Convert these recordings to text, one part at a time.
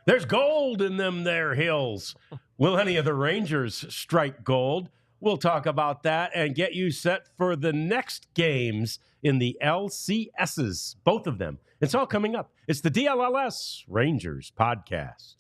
There's gold in them there hills. Will any of the Rangers strike gold? We'll talk about that and get you set for the next games in the LCSs, both of them. It's all coming up. It's the DLLS Rangers podcast.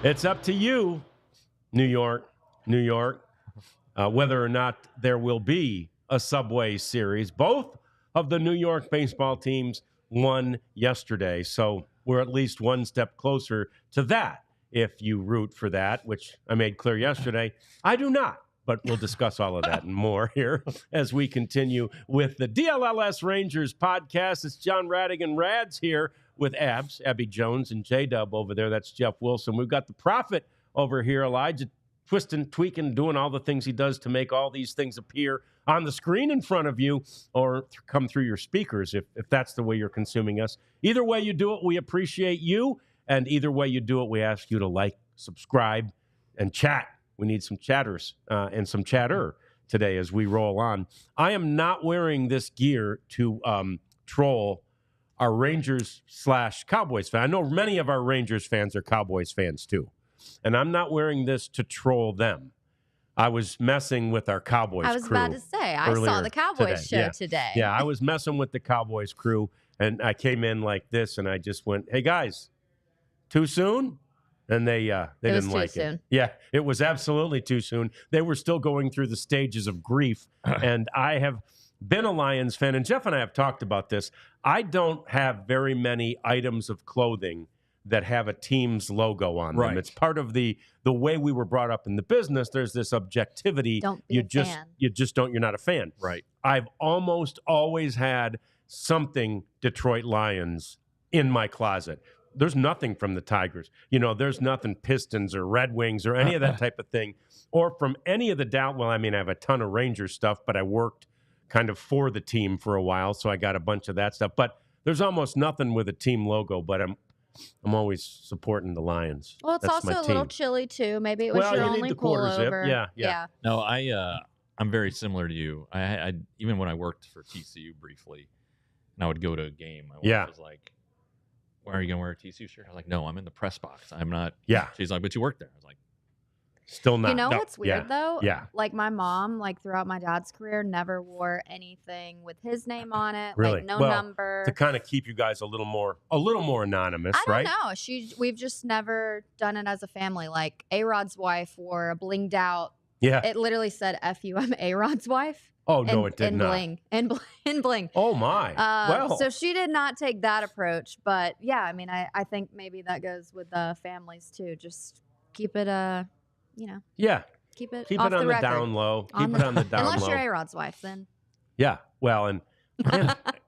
It's up to you, New York, whether or not there will be a Subway Series. Both of the New York baseball teams won yesterday, so we're at least one step closer to that if you root for that, which I made clear yesterday. I do not, but we'll discuss all of that and more here as we continue with the DLLS Rangers podcast. It's John Radigan Rads here with Abby Jones, and J-Dub over there. That's Jeff Wilson. We've got the Prophet over here, Elijah, twisting, tweaking, doing all the things he does to make all these things appear on the screen in front of you or come through your speakers if that's the way you're consuming us. Either way you do it, we appreciate you, and either way you do it, we ask you to like, subscribe, and chat. We need some chatters and some chatter today as we roll on. I am not wearing this gear to troll our Rangers/Cowboys fan. I know many of our Rangers fans are Cowboys fans too. And I'm not wearing this to troll them. I was messing with our Cowboys crew. I was about to say, I saw the Cowboys show today. Yeah, I was messing with the Cowboys crew, and I came in like this, and I just went, hey, guys, too soon? And they didn't like it. Yeah, it was absolutely too soon. They were still going through the stages of grief, and I have been a Lions fan, and Jeff and I have talked about this. I don't have very many items of clothing that have a team's logo on them. It's part of the way we were brought up in the business. There's this objectivity. Don't be a fan. You're not a fan. Right. I've almost always had something Detroit Lions in my closet. There's nothing from the Tigers. There's nothing Pistons or Red Wings or any of that type of thing. Or from any of the I have a ton of Rangers stuff, but I worked kind of for the team for a while, so I got a bunch of that stuff. But there's almost nothing with a team logo, but I'm always supporting the Lions. Well, it's That's also a little chilly, too. Maybe it was your only pullover. Yeah. No, I'm very similar to you. I even when I worked for TCU briefly, and I would go to a game, my wife was like, why are you going to wear a TCU shirt? I was like, no, I'm in the press box. I'm not. Yeah. She's like, but you work there. I was like, still not. You know what's weird, though? Yeah. Like, my mom, throughout my dad's career, never wore anything with his name on it. Really? No number. To kind of keep you guys a little more anonymous, right? I don't know. We've just never done it as a family. Like, A-Rod's wife wore a blinged out. Yeah. It literally said, F you, I'm A-Rod's wife. Oh, no, it did not. In bling. Oh, my. So she did not take that approach. But, yeah, I think maybe that goes with families, too. Just keep it, Yeah. Keep it on the the record. down low. Keep it on the down low. Unless you're A-Rod's wife, then. Yeah. Well, and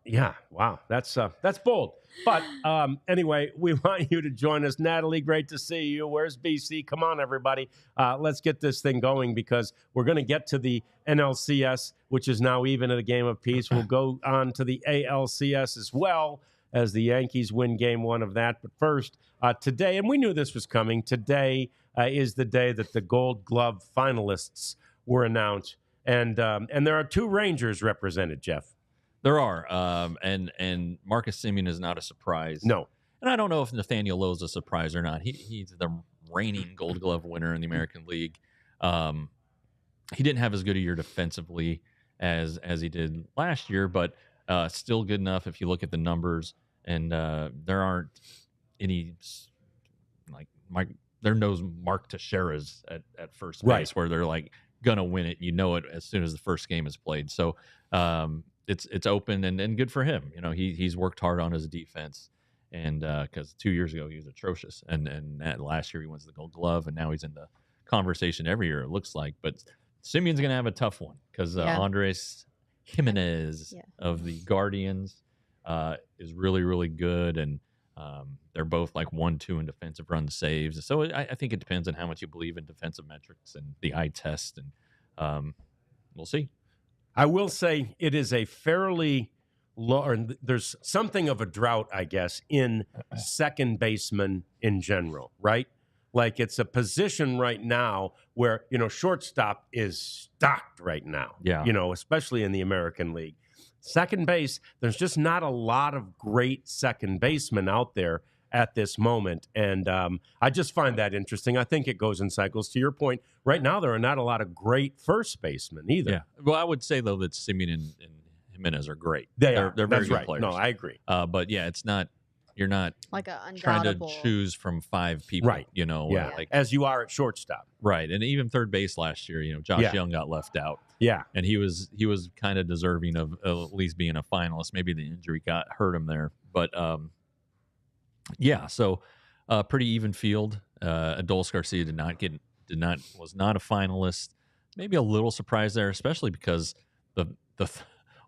yeah. Wow. That's bold. But anyway, we want you to join us. Natalie, great to see you. Where's BC? Come on, everybody. Let's get this thing going because we're going to get to the NLCS, which is now even at a game of peace. We'll go on to the ALCS as well as the Yankees win game one of that. But first, today, and we knew this was coming, today is the day that the Gold Glove finalists were announced. And there are two Rangers represented, Jeff. There are, and Marcus Semien is not a surprise. No. And I don't know if Nathaniel Lowe is a surprise or not. He's the reigning Gold Glove winner in the American League. He didn't have as good a year defensively as he did last year, but still good enough if you look at the numbers. And there aren't any there are no Mark Teixeira's at first base where they're gonna win it. You know it as soon as the first game is played. So it's open and good for him. He's worked hard on his defense, and because 2 years ago he was atrocious, and last year he wins the Gold Glove, and now he's in the conversation every year, it looks like. But Simeon's going to have a tough one because Andres Jimenez of the Guardians is really, really good, and they're both like 1-2 in defensive run saves. So I think it depends on how much you believe in defensive metrics and the eye test, and we'll see. I will say it is a fairly low, or there's something of a drought, I guess, in second baseman in general, right? Like it's a position right now where, shortstop is stocked right now, especially in the American League. Second base, there's just not a lot of great second basemen out there at this moment. And I just find that interesting. I think it goes in cycles. To your point, right now there are not a lot of great first basemen either. Yeah. Well, I would say, though, that Simeon and Jimenez are great. They're very good right. players. No, I agree. But, yeah, it's not – you're not like trying to choose from 5 people, right? Yeah. Like, as you are at shortstop. Right. And even third base last year, Josh Young got left out. Yeah. And he was kind of deserving of at least being a finalist. Maybe the injury hurt him there. But, so pretty even field. Dlls Garcia was not a finalist. Maybe a little surprised there, especially because the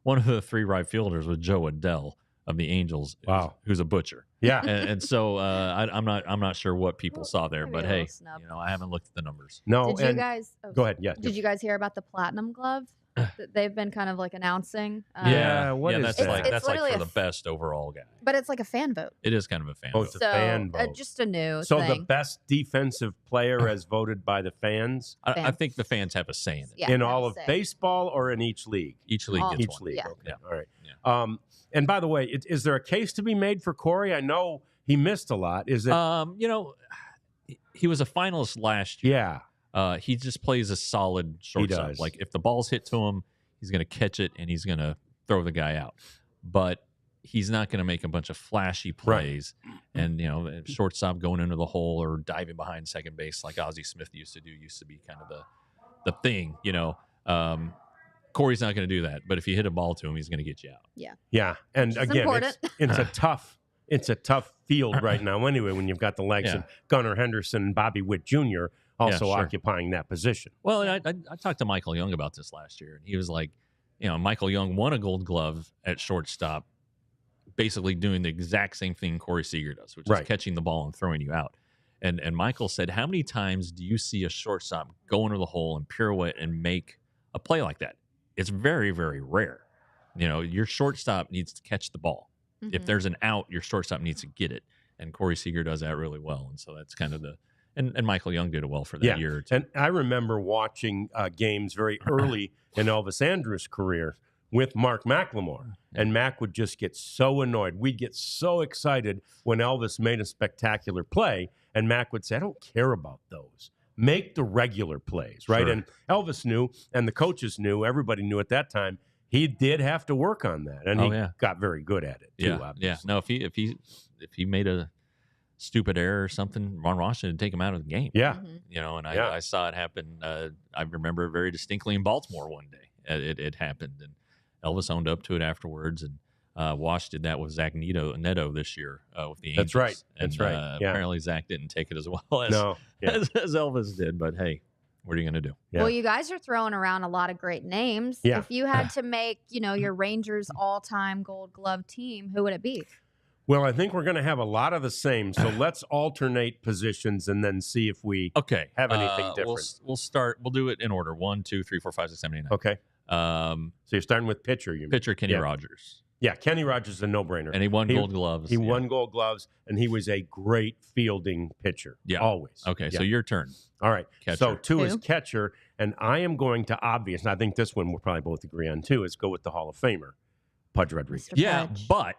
one of the 3 right fielders was Joe Adell of the Angels. Wow. Who's a butcher. Yeah. And so I'm not sure what people saw there, but hey, I haven't looked at the numbers. No. Did you guys go ahead? Yeah. Did you guys hear about the platinum glove that they've been kind of like announcing? That's like for the best overall guy. But it's like a fan vote. It is kind of a fan vote. It's a fan vote. Just a new So thing. the best defensive player as voted by the fans? I think the fans have a say in it. Yeah, in all of baseball or in each league? Each league gets each one. league. Yeah. Okay. Yeah. All right. Yeah. And by the way, is there a case to be made for Corey? I know he missed a lot. Is it? He was a finalist last year. Yeah. He just plays a solid shortstop. does. Like if the ball's hit to him, he's going to catch it and he's going to throw the guy out. But he's not going to make a bunch of flashy plays. Right. And shortstop going into the hole or diving behind second base like Ozzie Smith used to be kind of the thing. Corey's not going to do that, but if you hit a ball to him, he's going to get you out. Yeah. Yeah. And again, it's a tough field right now anyway when you've got the legs of Gunnar Henderson and Bobby Witt Jr. also occupying that position. Well, and I talked to Michael Young about this last year, and he was like, Michael Young won a Gold Glove at shortstop, basically doing the exact same thing Corey Seager does, which is catching the ball and throwing you out. And Michael said, how many times do you see a shortstop go into the hole and pirouette and make a play like that? It's very, very rare. Your shortstop needs to catch the ball. Mm-hmm. If there's an out, your shortstop needs to get it. And Corey Seager does that really well. And so that's kind of and Michael Young did it well for that year or two. And I remember watching games very early in Elvis Andrus' career with Mark McLemore. And Mac would just get so annoyed. We'd get so excited when Elvis made a spectacular play. And Mac would say, I don't care about those. Make the regular plays, right? Sure. And Elvis knew, and the coaches knew, everybody knew at that time, he did have to work on that, and he got very good at it too. Yeah. No, if he made a stupid error or something, Ron Ross should take him out of the game. Yeah, and I saw it happen. I remember it very distinctly in Baltimore one day. It happened, and Elvis owned up to it afterwards, and Wash did that with Zach Neto this year with the Angels. That's right. And, That's right. Apparently Zach didn't take it as well as Elvis did. But hey, what are you going to do? Yeah. Well, you guys are throwing around a lot of great names. Yeah. If you had to make, your Rangers all-time Gold Glove team, who would it be? Well, I think we're going to have a lot of the same. So let's alternate positions and then see if we have anything different. We'll start. We'll do it in order: 1, 2, 3, 4, 5, 6, 7, 8, 9. Okay. So you're starting with pitcher. Pitcher Kenny Rogers. Yeah, Kenny Rogers is a no-brainer. And he won Gold Gloves. He won Gold Gloves, and he was a great fielding pitcher. Yeah. Always. Okay, so your turn. All right. Catcher. So 2 is catcher, and I am going to and I think this one we'll probably both agree on too, is go with the Hall of Famer, Pudge Rodriguez. Yeah, but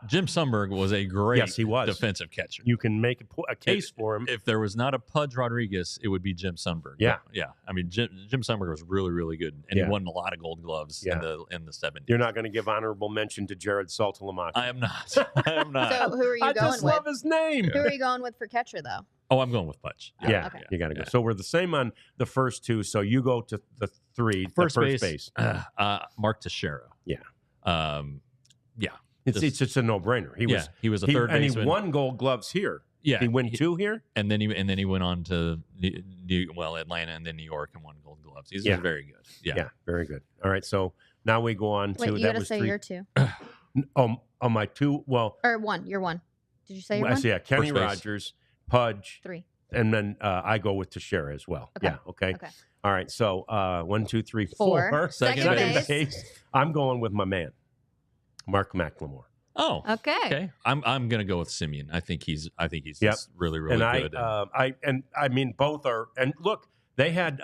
Jim Sundberg was a great defensive catcher. You can make a case for him. If there was not a Pudge Rodriguez, it would be Jim Sundberg. Yeah. Yeah. I mean, Jim Sundberg was really, really good, and he won a lot of Gold Gloves in the 70s. You're not going to give honorable mention to Jared Saltalamacchia. I am not. So who are you going with? I just love his name. Who are you going with for catcher, though? Oh, I'm going with Pudge. Yeah, okay. You got to go. So we're the same on the first 2. So you go to the 3, first base. Mark Teixeira. Yeah. Yeah. It's just a no-brainer. He was a third and baseman. he won Gold Gloves here. Yeah, Did he win 2 here? and then he went on to Atlanta and then New York and won Gold Gloves. He's Yeah. just very good. Yeah. Very good. All right, so now we go on Wait, to you that got to was say 3. your 2 On my 2. Well, or 1. You're 1. Did you say your I 1? see. Yeah, Kenny First base. Rogers, Pudge, 3. and then I go with Teixeira as well. Okay. Yeah. Okay. Okay. All right. So 1, 2, 3, 4. 4. Second base. I'm going with my man, Mark McLemore. Oh. Okay. Okay. I'm gonna go with Simeon. I think he's Yep. just really good. I mean both are. And look, they had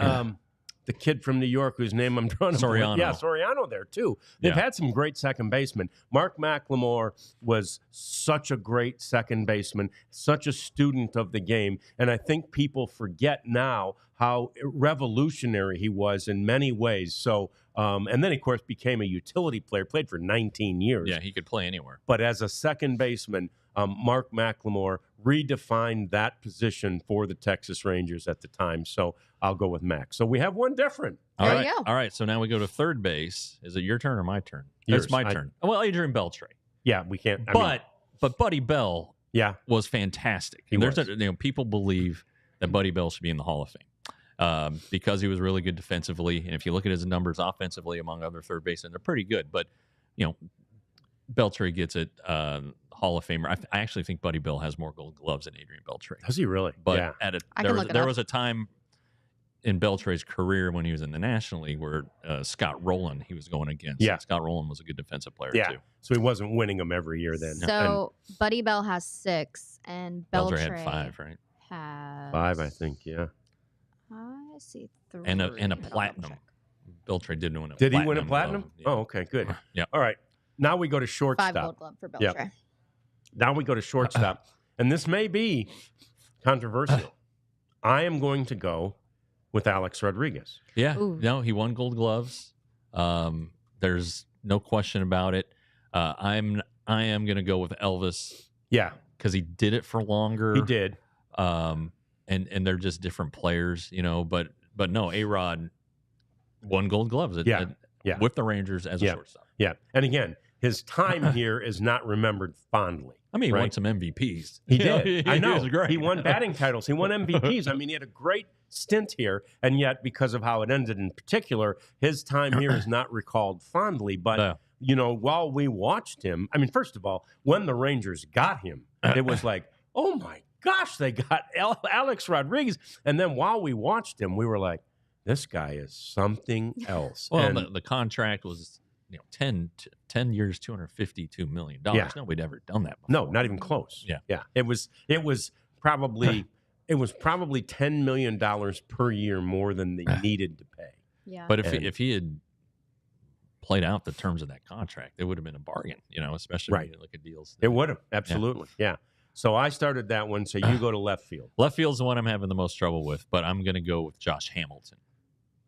the kid from New York whose name I'm trying to Soriano. Yeah, Soriano there too. They've Yeah. had some great second basemen. Mark McLemore was such a great second baseman, such a student of the game, and I think people forget now how revolutionary he was in many ways. So, and then of course became a utility player, played for 19 years. Yeah, he could play anywhere. But as a second baseman, Mark McLemore redefined that position for the Texas Rangers at the time. So I'll go with Mac. So we have one different. All There right. you go. All right. So now we go to third base. Is it your turn or my turn? Yours. It's my turn. Well, Adrian Beltre. Yeah, we can't. But Buddy Bell yeah, was fantastic. He There's was. People believe that Buddy Bell should be in the Hall of Fame because he was really good defensively. And if you look at his numbers offensively among other third basemen, they're pretty good. But, Beltre gets it. Hall of Famer. I actually think Buddy Bell has more Gold Gloves than Adrian Beltre. does he really? But yeah. there was a time in Beltre's career when he was in the National League where Scott Rowland he was going against. Yeah. And Scott Rowland was a good defensive player Yeah. too. So he wasn't winning them every year then. So Buddy Bell has 6, and Beltre Beltre had 5, right? has 5, I think. Yeah. I see 3. And a but I'll platinum. check. Beltre did win a Did platinum. he win a platinum? Yeah. Oh, okay, good. Yeah. All right. Now we go to 5 shortstop. Gold Glove for Beltre. Yep. Now we go to shortstop. And this may be controversial. I am going to go with Alex Rodriguez. Yeah. Ooh. No, he won Gold Gloves. There's no question about it. I am going to go with Elvis Yeah, because he did it for longer. he did. And they're just different players, But no, A-Rod won Gold Gloves Yeah. with the Rangers as a Yeah. shortstop. Yeah. And again, his time here is not remembered fondly. I mean, he won Right. some MVPs. He did. I know. He was great. He won batting titles. He won MVPs. I mean, he had a great stint here, and yet because of how it ended in particular, his time here is not recalled fondly. But Yeah. while we watched him, I mean, first of all, when the Rangers got him, it was like, oh my gosh, they got Alex Rodriguez. And then while we watched him, we were like, this guy is something else. Well, And- the contract was 10 years, $252 million. Yeah. Nobody'd ever done that before. No, not even close. Yeah. Yeah. It was probably $10 million per year more than they needed to pay. Yeah. But And- if he had played out the terms of that contract, it would have been a bargain, especially when Right. you look at deals. It would have. Absolutely. Yeah. So I started that one. So you go to left field. Left field's the one I'm having the most trouble with, but I'm going to go with Josh Hamilton.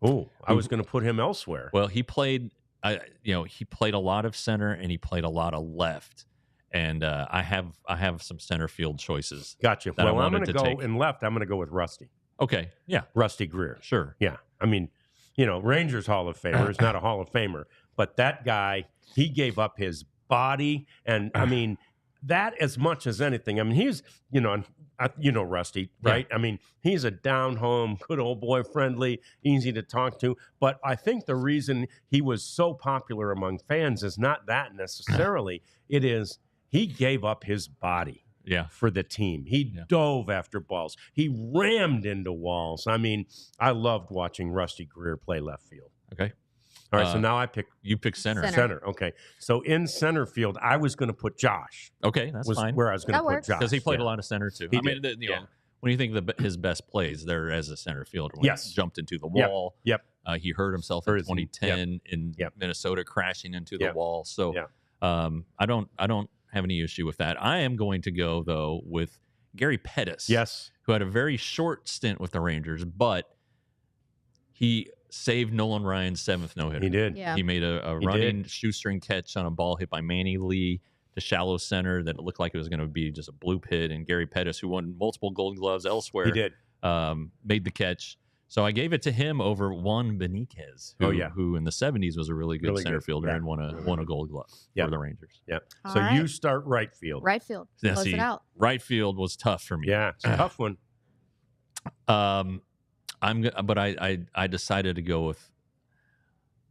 Oh, I was going to put him elsewhere. Well, he played, he played a lot of center and he played a lot of left, and I have some center field choices. Gotcha. that I Well, I'm wanted going to to go take. in left. I'm going to go with Rusty. Okay, yeah, Rusty Greer. sure. Yeah. I mean, Rangers Hall of Famer is not a Hall of Famer, but that guy, he gave up his body. And I mean, that as much as anything, I mean, he's, Rusty, right? I mean, he's a down home, good old boy, friendly, easy to talk to. But I think the reason he was so popular among fans is not that necessarily. It is he gave up his body. Yeah. For the team. He dove after balls. He rammed into walls. I mean, I loved watching Rusty Greer play left field. Okay. All right, so now I pick You pick center. Center. Okay. So in center field, I was going to put Josh. Okay, that's Was fine. where I was going to That put works. Josh. Because he played Yeah. a lot of center too. He I mean, did. when you think of his best plays, they're as a center fielder. When Yes. he jumped into the Yep. wall. Yep. He hurt himself Hurt in his- 2010 in Yep. Minnesota, crashing into the Yep. wall. So, Yeah. I don't have any issue with that. I am going to go though with Gary Pettis. Yes. Who had a very short stint with the Rangers, but he saved Nolan Ryan's 7th no-hitter. He did. Yeah. He made a He running shoestring catch on a ball hit by Manny Lee to shallow center that looked like it was going to be just a bloop hit. And Gary Pettis, who won multiple Gold Gloves elsewhere, He did. made the catch So I gave it to him over Juan Benitez, who in the 70s was a really good center fielder and won a Gold Glove for the Rangers. Yeah. All So right. you start right field. Right field. Now, Close it out. Right field was tough for me. Yeah, it's a tough one. I decided to go with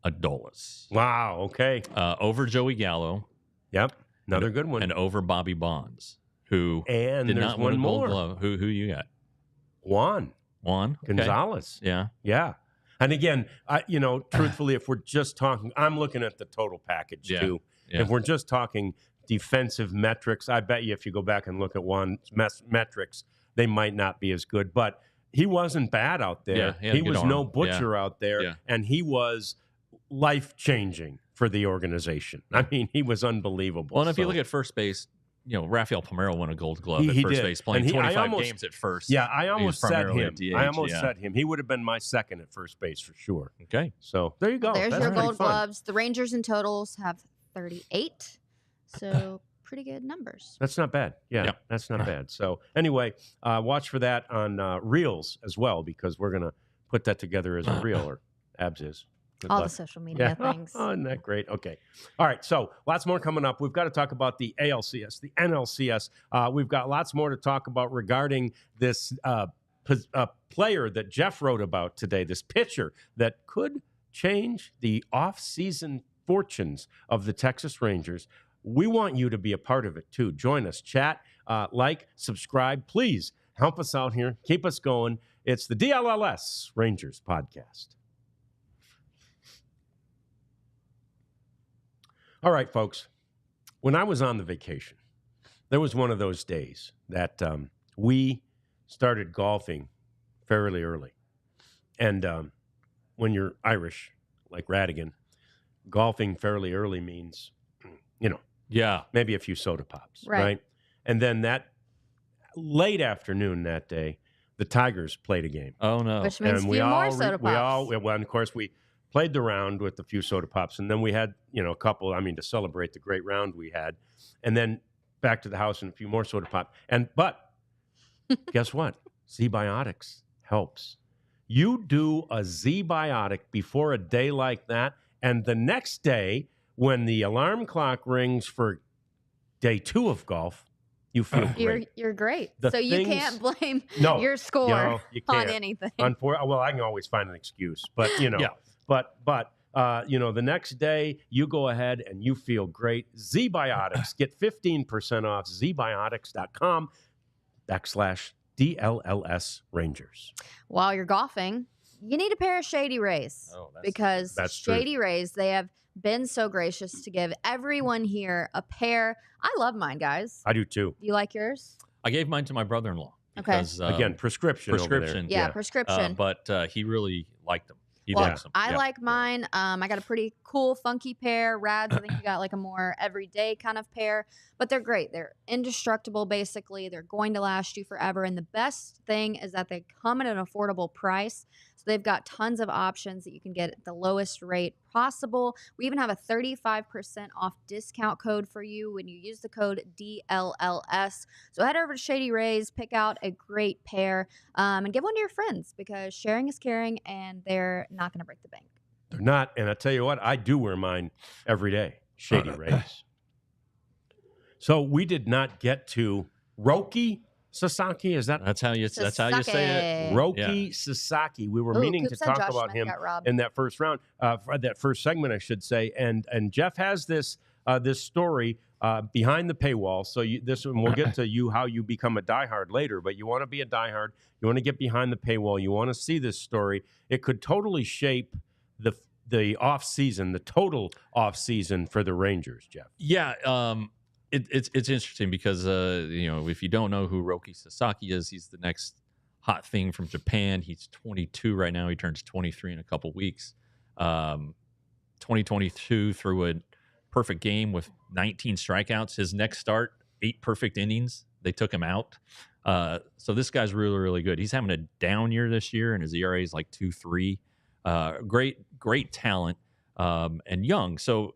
a Dlls. Wow. Okay. Over Joey Gallo. Yep. Another good one. And over Bobby Bonds, who and did there's not win one a Gold more. Glove. Who you got? Juan Okay. Gonzalez. Yeah. Yeah. And again, truthfully, if we're just talking, I'm looking at the total package too. Yeah. If we're just talking defensive metrics, I bet you if you go back and look at Juan's metrics, they might not be as good. But he wasn't bad out there. Yeah, he was arm. no butcher out there. Yeah. And he was life-changing for the organization. I mean, he was unbelievable. Well, and if you look at first base, Rafael Palmeiro won a Gold Glove at he first did. base, playing And 25 games at first. Yeah, I almost said primarily him. a DH, I almost said him. He would have been my second at first base for sure. Okay. So there you go. There's That's your pretty Gold fun. Gloves. The Rangers in totals have 38. So pretty good numbers. That's not bad. Yeah, that's not bad. So anyway, watch for that on Reels as well, because we're going to put that together as a reel, or Abs is. Good All luck. the social media things. Oh, isn't that great? Okay. All right. So lots more coming up. We've got to talk about the ALCS, the NLCS. We've got lots more to talk about regarding this player that Jeff wrote about today, this pitcher that could change the off-season fortunes of the Texas Rangers. We want you to be a part of it, too. Join us. Chat, like, subscribe. Please help us out here. Keep us going. It's the DLLS Rangers podcast. All right, folks. When I was on the vacation, there was one of those days that we started golfing fairly early. And when you're Irish, like Radigan, golfing fairly early means, maybe a few soda pops, right? And then that late afternoon that day, the Tigers played a game. Oh, no. Which means a few more soda pops. Well, and of course, we played the round with a few soda pops, and then we had, a couple, to celebrate the great round we had, and then back to the house and a few more soda pop. But guess what? Z-Biotics helps. You do a Z-Biotic before a day like that, and the next day, when the alarm clock rings for day 2 of golf, you feel great. You're great. The so you things- can't blame No, your score you on can't. anything. Well, I can always find an excuse, but But the next day you go ahead and you feel great. Z-Biotics. Get 15% off zbiotics.com/DLLS Rangers. While you're golfing, you need a pair of Shady Rays. Because that's Shady Rays, they have been so gracious to give everyone here a pair. I love mine, guys. I do too. You like yours? I gave mine to my brother-in-law. Okay. Because, Again, prescription. over there. Yeah, prescription. But he really liked them. He Well, likes them. I like mine. I got a pretty cool, funky pair. Rads, I think you got like a more everyday kind of pair. But they're great. They're indestructible, basically. They're going to last you forever. And the best thing is that they come at an affordable price. So they've got tons of options that you can get at the lowest rate possible. We even have a 35% off discount code for you when you use the code DLLS. So head over to Shady Rays, pick out a great pair, and give one to your friends, because sharing is caring, and they're not going to break the bank. They're not. And I tell you what, I do wear mine every day. Shady Rays. So we did not get to Roki Sasaki. Is that That's how you say it. Roki Sasaki? We were Ooh, meaning Coop to said talk Josh about Smith him got robbed. in that first round, that first segment, I should say. And Jeff has this story behind the paywall. So we'll get to how you become a diehard later. But you want to be a diehard. You want to get behind the paywall. You want to see this story. It could totally shape the off season, the total off season for the Rangers, Jeff. Yeah. It's interesting because if you don't know who Roki Sasaki is, he's the next hot thing from Japan. He's 22 right now. He turns 23 in a couple weeks. 2022 threw a perfect game with 19 strikeouts. His next start, 8 perfect innings. They took him out. So this guy's really, really good. He's having a down year this year, and his ERA is like 2.3. Great talent, and young. So,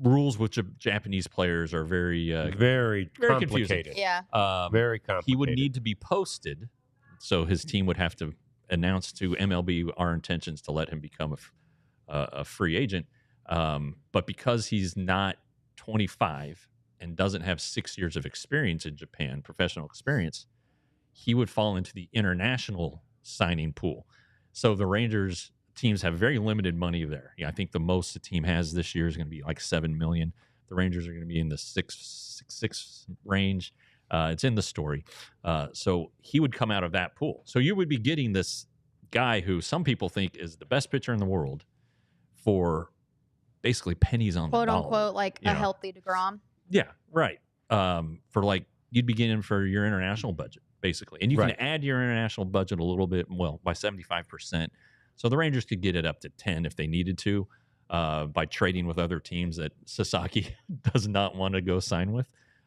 rules with Japanese players are very Very complicated. confusing. Yeah. Very complicated. He would need to be posted So his team would have to announce to MLB our intentions to let him become a free agent. But because he's not 25 and doesn't have 6 years of experience in Japan, professional experience, he would fall into the international signing pool. So the Rangers teams have very limited money there. I think the most the team has this year is going to be like $7 million. The Rangers are going to be in the six range. It's in the story. So he would come out of that pool. So you would be getting this guy who some people think is the best pitcher in the world for basically pennies on quote the dollar. unquote, like a healthy DeGrom. Yeah, right. For like, you'd be getting for your international budget, basically. And you can add your international budget a little bit, well, by 75%. So the Rangers could get it up to 10 if they needed to, by trading with other teams that Sasaki does not want to go sign with.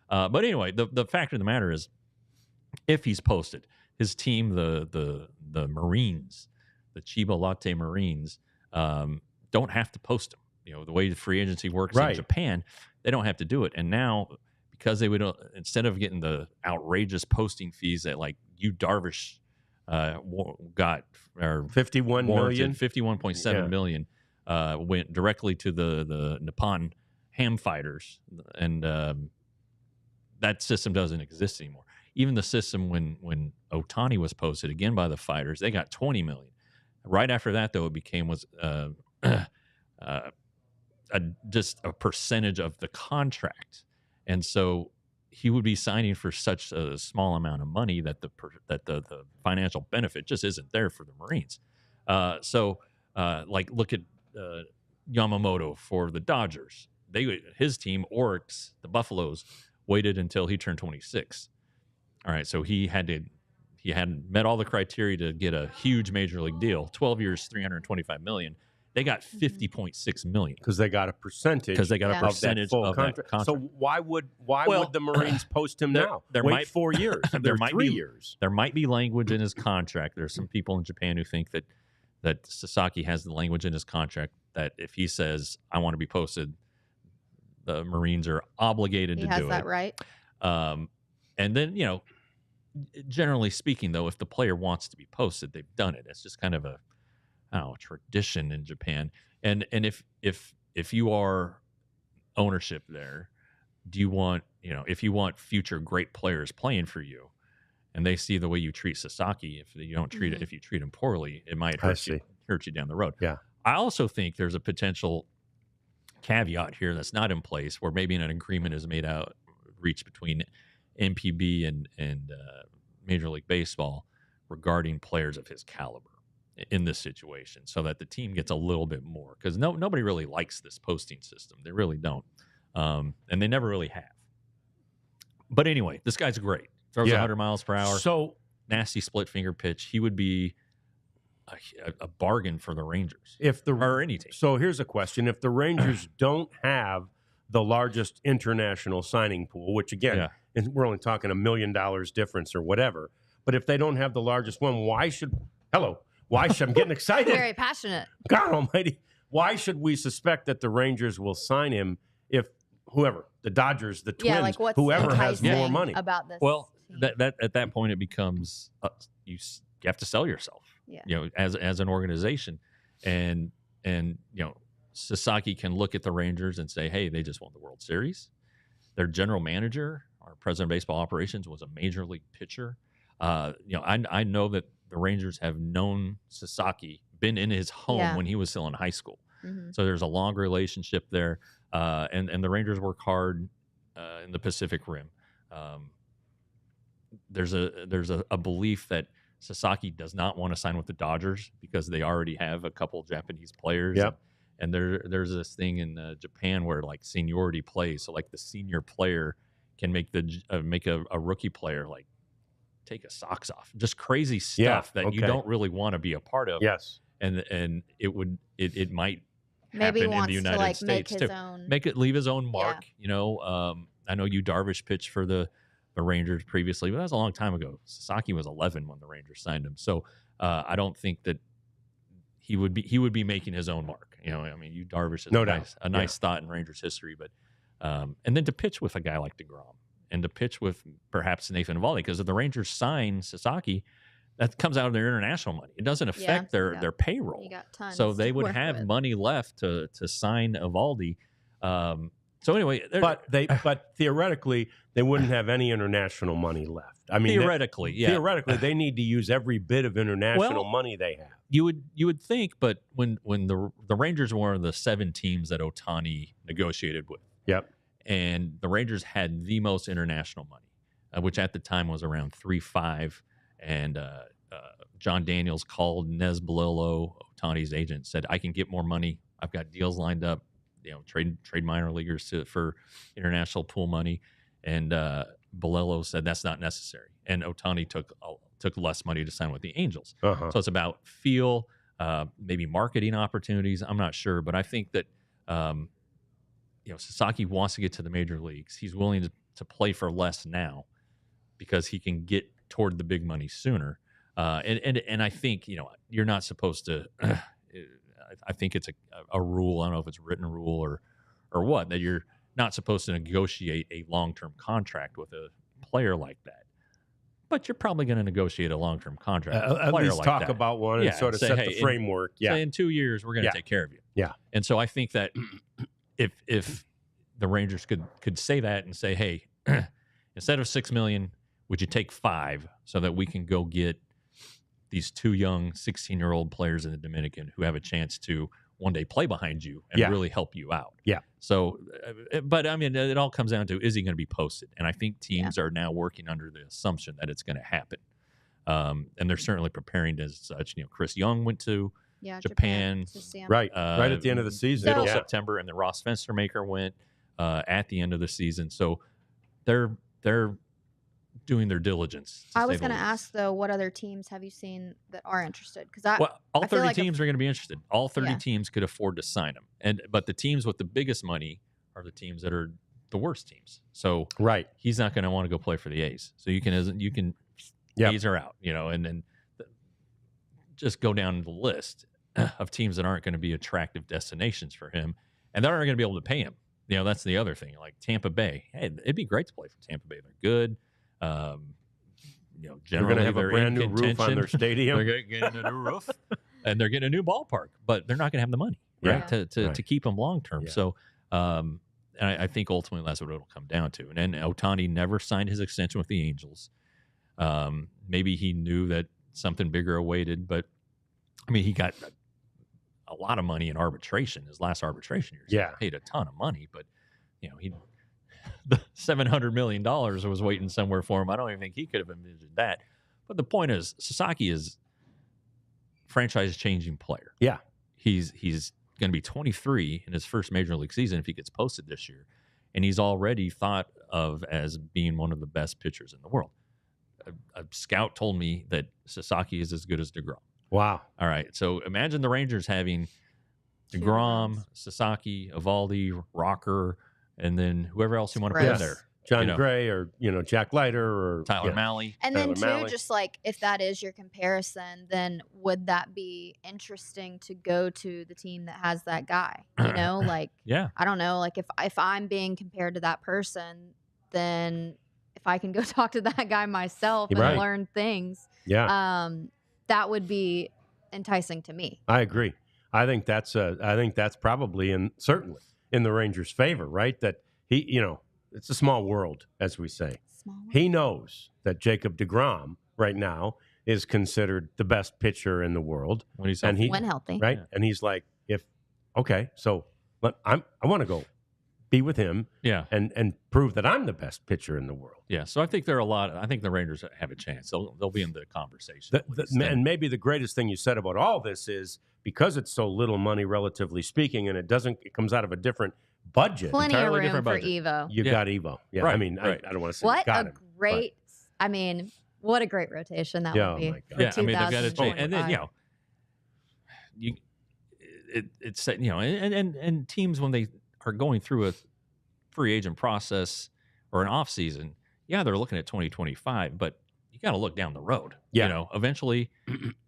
But anyway, the fact of the matter is, if he's posted, his team, the Marines, the Chiba Lotte Marines, don't have to post him. The way the free agency works in Japan, they don't have to do it. And now, because they would, instead of getting the outrageous posting fees that like Darvish got, or 51.7 million, went directly to the Nippon Ham Fighters, and that system doesn't exist anymore. Even the system when Ohtani was posted again by the Fighters, they got 20 million. Right after that, though, it became just a percentage of the contract, and so he would be signing for such a small amount of money that the financial benefit just isn't there for the Marines. Like look at Yamamoto for the Dodgers. His team, Oryx, the Buffaloes, waited until he turned 26. All right, so he hadn't met all the criteria to get a huge major league deal. 12 years, $325 million. They got $50.6 million because they got a percentage. Because they got a percentage of that contract. So why would the Marines post him now? Wait 4 years. There might 3 be years. There might be language in his contract. There's some people in Japan who think that Sasaki has the language in his contract that if he says I want to be posted, the Marines are obligated to do it. He has that right. And then generally speaking, though, if the player wants to be posted, they've done it. It's just kind of a tradition in Japan. And if you are ownership there, do you want, if you want future great players playing for you, and they see the way you treat Sasaki, if you don't treat it, if you treat him poorly, it might hurt you down the road. Yeah. I also think there's a potential caveat here that's not in place, where maybe an agreement is reached between NPB and Major League Baseball regarding players of his caliber in this situation, so that the team gets a little bit more, because nobody really likes this posting system. They really don't, and they never really have. But anyway, this guy's great. Throws 100 miles per hour. So nasty split finger pitch. He would be a bargain for the Rangers, or any team. So here's a question: if the Rangers don't have the largest international signing pool, which again, we're only talking $1 million difference or whatever, but if they don't have the largest one, why should I'm getting excited. Very passionate. God almighty. Why should we suspect that the Rangers will sign him if whoever, the Dodgers, the Twins, whoever has more money? About this that at that point it becomes you have to sell yourself. Yeah. As an organization, and Sasaki can look at the Rangers and say, hey, they just won the World Series. Their general manager, our president of baseball operations, was a major league pitcher. I know that the Rangers have known Sasaki, been in his home when he was still in high school. Mm-hmm. So there's a long relationship there. And the Rangers work hard in the Pacific Rim. There's a belief that Sasaki does not want to sign with the Dodgers because they already have a couple Japanese players. Yep. And there's this thing in Japan where like seniority plays. So like the senior player can make a rookie player like take his socks off. Just crazy stuff that you don't really want to be a part of. Yes. And it might maybe happen in wants the United to like States make his own, leave his own mark. I know Darvish pitched for the Rangers previously, but that was a long time ago. Sasaki was 11 when the Rangers signed him. So I don't think that he would be making his own mark. Darvish is a nice thought in Rangers history, but and then to pitch with a guy like DeGrom and to pitch with perhaps Nathan Eovaldi, because if the Rangers sign Sasaki, that comes out of their international money. It doesn't affect their payroll. You got tons So they to would work have with. money left to sign Eovaldi. So anyway, but theoretically, they wouldn't have any international money left. I mean, theoretically, theoretically, they need to use every bit of international money they have. You would think, but when the Rangers were one of the 7 teams that Ohtani negotiated with, yep, and the Rangers had the most international money, which at the time was around 3.5, and John Daniels called Nez Balillo, Ohtani's agent, said, "I can get more money. I've got deals lined up. Trade minor leaguers for international pool money," and Balillo said that's not necessary, and Ohtani took less money to sign with the Angels. So it's about feel, maybe marketing opportunities. I'm not sure, but I think that Sasaki wants to get to the major leagues. He's willing to play for less now because he can get toward the big money sooner. And I think you're not supposed to. I think it's a rule. I don't know if it's a written rule or what, that you're not supposed to negotiate a long-term contract with a player like that. But you're probably going to negotiate a long-term contract with a player least like talk that. about one and sort of set the framework. Say in 2 years, we're going to take care of you. Yeah. And so I think that if the Rangers could say that and say, hey, instead of $6 million, would you take 5 so that we can go get these 2 young 16-year-old players in the Dominican who have a chance to one day play behind you and really help you out. Yeah. So, but I mean, it all comes down to, is he going to be posted? And I think teams are now working under the assumption that it's going to happen. And they're certainly preparing as such. Chris Young went to Japan to see him. Right at the end of the season. Middle September, and then Ross Fenstermaker went at the end of the season. So they're doing their diligence. I was going to ask, though, what other teams have you seen that are interested? Because all 30 teams are going to be interested. All 30 teams could afford to sign him, but the teams with the biggest money are the teams that are the worst teams. So he's not going to want to go play for the A's. So you can A's are out, and then just go down the list of teams that aren't going to be attractive destinations for him, and they aren't going to be able to pay him. That's the other thing. Like Tampa Bay, hey, it'd be great to play for Tampa Bay. They're good. They're going to have a brand new roof on their stadium. They're getting a new roof, and they're getting a new ballpark, but they're not going to have the money to keep them long term. So, and I think ultimately that's what it'll come down to. And then Ohtani never signed his extension with the Angels. Maybe he knew that something bigger awaited, but I mean, he got a lot of money in arbitration. His last arbitration year, he paid a ton of money, but the $700 million was waiting somewhere for him. I don't even think he could have envisioned that. But the point is, Sasaki is a franchise-changing player. Yeah. He's going to be 23 in his first major league season if he gets posted this year. And he's already thought of as being one of the best pitchers in the world. A scout told me that Sasaki is as good as DeGrom. Wow. All right. So imagine the Rangers having DeGrom, Sasaki, Eovaldi, Rocker, and then whoever else you want to put in there. John Gray or, Jack Leiter or Tyler Mahle. And then, too, just like if that is your comparison, then would that be interesting to go to the team that has that guy? Like, I don't know. Like if I'm being compared to that person, then if I can go talk to that guy myself and learn things, that would be enticing to me. I agree. I think that's probably certainly in the Rangers' favor, right? That he, it's a small world, as we say. He knows that Jacob deGrom right now is considered the best pitcher in the world when he's healthy. When healthy, right? Yeah. And he's like, so I want to go be with him, and prove that I'm the best pitcher in the world. Yeah. So I think I think the Rangers have a chance. They'll be in the conversation. And maybe the greatest thing you said about all this is, because it's so little money, relatively speaking, and it comes out of a different budget. Plenty of room for Evo. You got Evo. Yeah. Right, I mean, I don't want to say what a great. I mean, what a great rotation that would be. My God. Yeah. I mean, they've got to change, and then it's and teams, when they are going through a free agent process or an off season, they're looking at 2025, but you got to look down the road. Eventually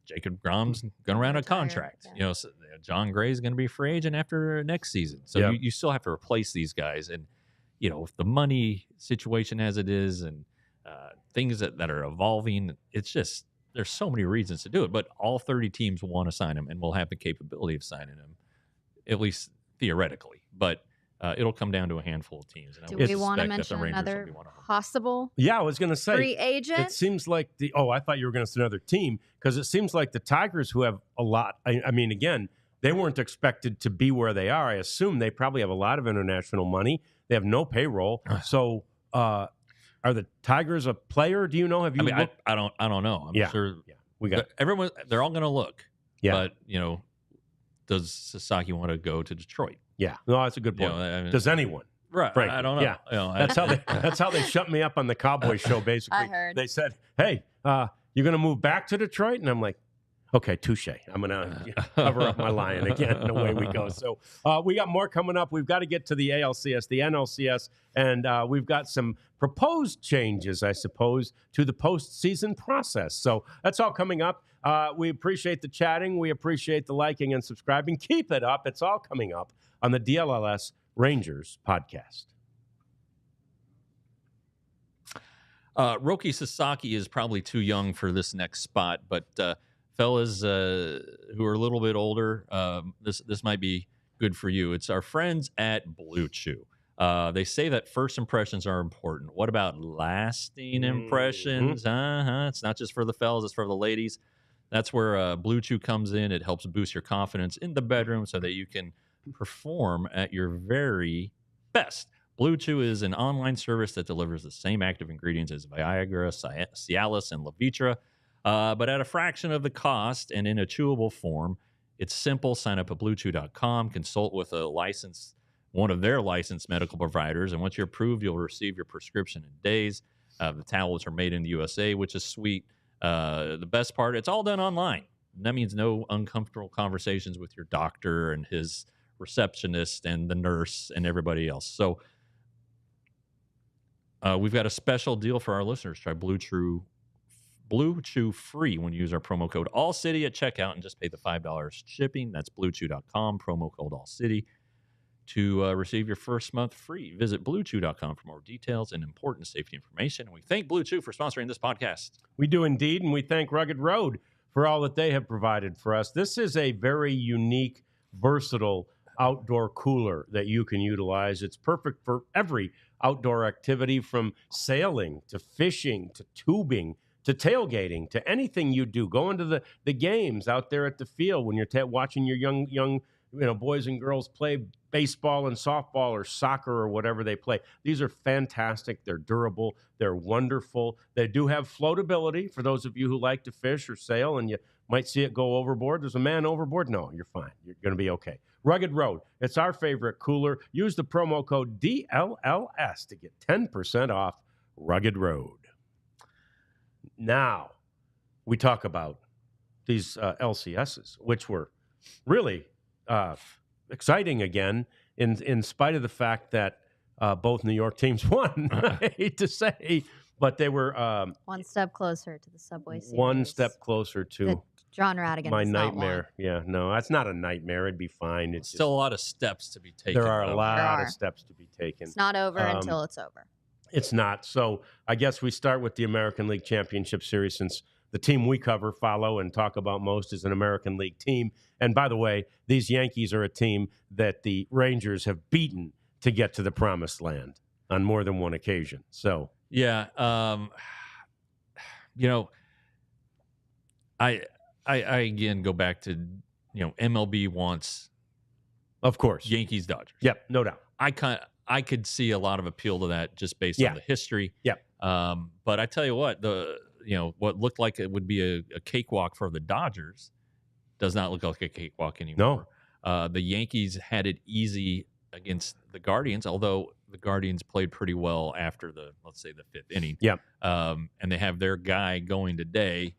Jacob DeGrom's going to run a contract. So John Gray's going to be a free agent after next season. So you still have to replace these guys. And, with the money situation as it is, and things that are evolving, it's just there's so many reasons to do it, but all 30 teams want to sign him and will have the capability of signing him, at least theoretically. But it'll come down to a handful of teams. And Do I we want to suspect that the mention Rangers will another be one of them. possible Yeah, I was going to say free agent? it seems like I thought you were going to say another team, because it seems like the Tigers, who have a lot. I mean, again, they weren't expected to be where they are. I assume they probably have a lot of international money. They have no payroll. So are the Tigers a player? Do you know? Have you? I don't know. I'm sure. Yeah, we got everyone. They're all going to look. Yeah. But does Sasaki want to go to Detroit? Yeah. No, that's a good point. I mean, does anyone? Right. Frankly, I don't know. Yeah. That's how they shut me up on the Cowboys show. Basically, I heard. They said, "Hey, you're going to move back to Detroit," and I'm like, "Okay, touche. I'm going to cover up my lion again." And away we go. So we got more coming up. We've got to get to the ALCS, the NLCS, and we've got some proposed changes, I suppose, to the postseason process. So that's all coming up. We appreciate the chatting. We appreciate the liking and subscribing. Keep it up. It's all coming up on the DLLS Rangers podcast. Roki Sasaki is probably too young for this next spot, but fellas who are a little bit older, this might be good for you. It's our friends at Blue Chew. They say that first impressions are important. What about lasting impressions? It's not just for the fellas, it's for the ladies. That's where Blue Chew comes in. It helps boost your confidence in the bedroom so that you can perform at your very best. Blue Chew is an online service that delivers the same active ingredients as Viagra, Cialis, and Levitra, but at a fraction of the cost and in a chewable form. It's simple. Sign up at BlueChew.com. Consult with one of their licensed medical providers, and once you're approved, you'll receive your prescription in days. The tablets are made in the USA, which is sweet. The best part, it's all done online. That means no uncomfortable conversations with your doctor and his receptionist and the nurse and everybody else. So we've got a special deal for our listeners. Try Blue Chew free when you use our promo code ALLCITY at checkout and just pay the $5 shipping. That's BlueChew.com, promo code ALLCITY to receive your first month free. Visit BlueChew.com for more details and important safety information. We thank Blue Chew for sponsoring this podcast. We do indeed, and we thank Rugged Road for all that they have provided for us. This is a very unique, versatile outdoor cooler that you can utilize. It's perfect for every outdoor activity, from sailing to fishing to tubing to tailgating to anything you do. Going to the games out there at the field when you're watching your young boys and girls play baseball and softball or soccer or whatever they play. These are fantastic. They're durable. They're wonderful. They do have floatability for those of you who like to fish or sail and you might see it go overboard. There's a man overboard. No, you're fine. You're going to be okay. Rugged Road. It's our favorite cooler. Use the promo code DLLS to get 10% off Rugged Road. Now, we talk about these LCSs, which were really exciting again, in spite of the fact that both New York teams won. I hate to say, but they were one step closer to the Subway Series. One step closer to John Radigan. My nightmare. Yeah, no, that's not a nightmare. It'd be fine. It's still a lot of steps to be taken. There are a lot of steps to be taken. It's not over until it's over. It's not. So I guess we start with the American League Championship Series, since the team we cover, follow, and talk about most is an American League team. And by the way, these Yankees are a team that the Rangers have beaten to get to the promised land on more than one occasion. So yeah, I again go back to MLB wants, of course, Yankees Dodgers. Yep, no doubt. I could see a lot of appeal to that just based on the history. Yep. But I tell you what, what looked like it would be a cakewalk for the Dodgers does not look like a cakewalk anymore. No. The Yankees had it easy against the Guardians, although the Guardians played pretty well after let's say the fifth inning. Yep. And they have their guy going today.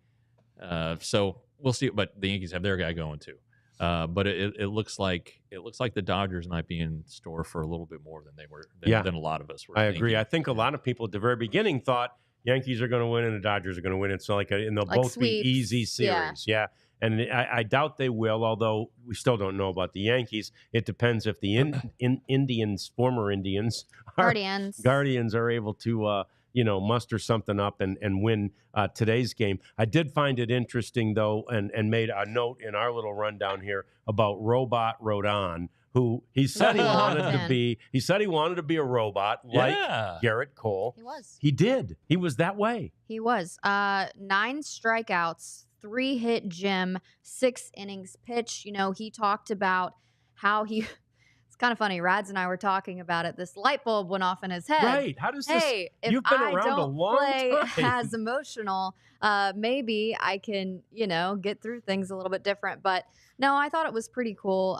So we'll see. But the Yankees have their guy going too. But it looks like the Dodgers might be in store for a little bit more than they were than a lot of us were. I agree. I think a lot of people at the very beginning thought Yankees are going to win and the Dodgers are going to win. It's and they'll both sweeps. be easy series. Yeah. And I doubt they will, although we still don't know about the Yankees. It depends if the Indians, former Indians, Guardians are able to muster something up and win today's game. I did find it interesting, though, and made a note in our little rundown here about Robot Rodon, who he said he wanted to be. He said he wanted to be a robot like Garrett Cole. He was. He did. He was that way. He was. 9 strikeouts, 3 hit Jim, 6 innings pitched. He talked about how he. It's kind of funny. Rads and I were talking about it. This light bulb went off in his head. Right. How does this? Hey, if you've been I around don't a long play time. as emotional, maybe I can, get through things a little bit different. But no, I thought it was pretty cool.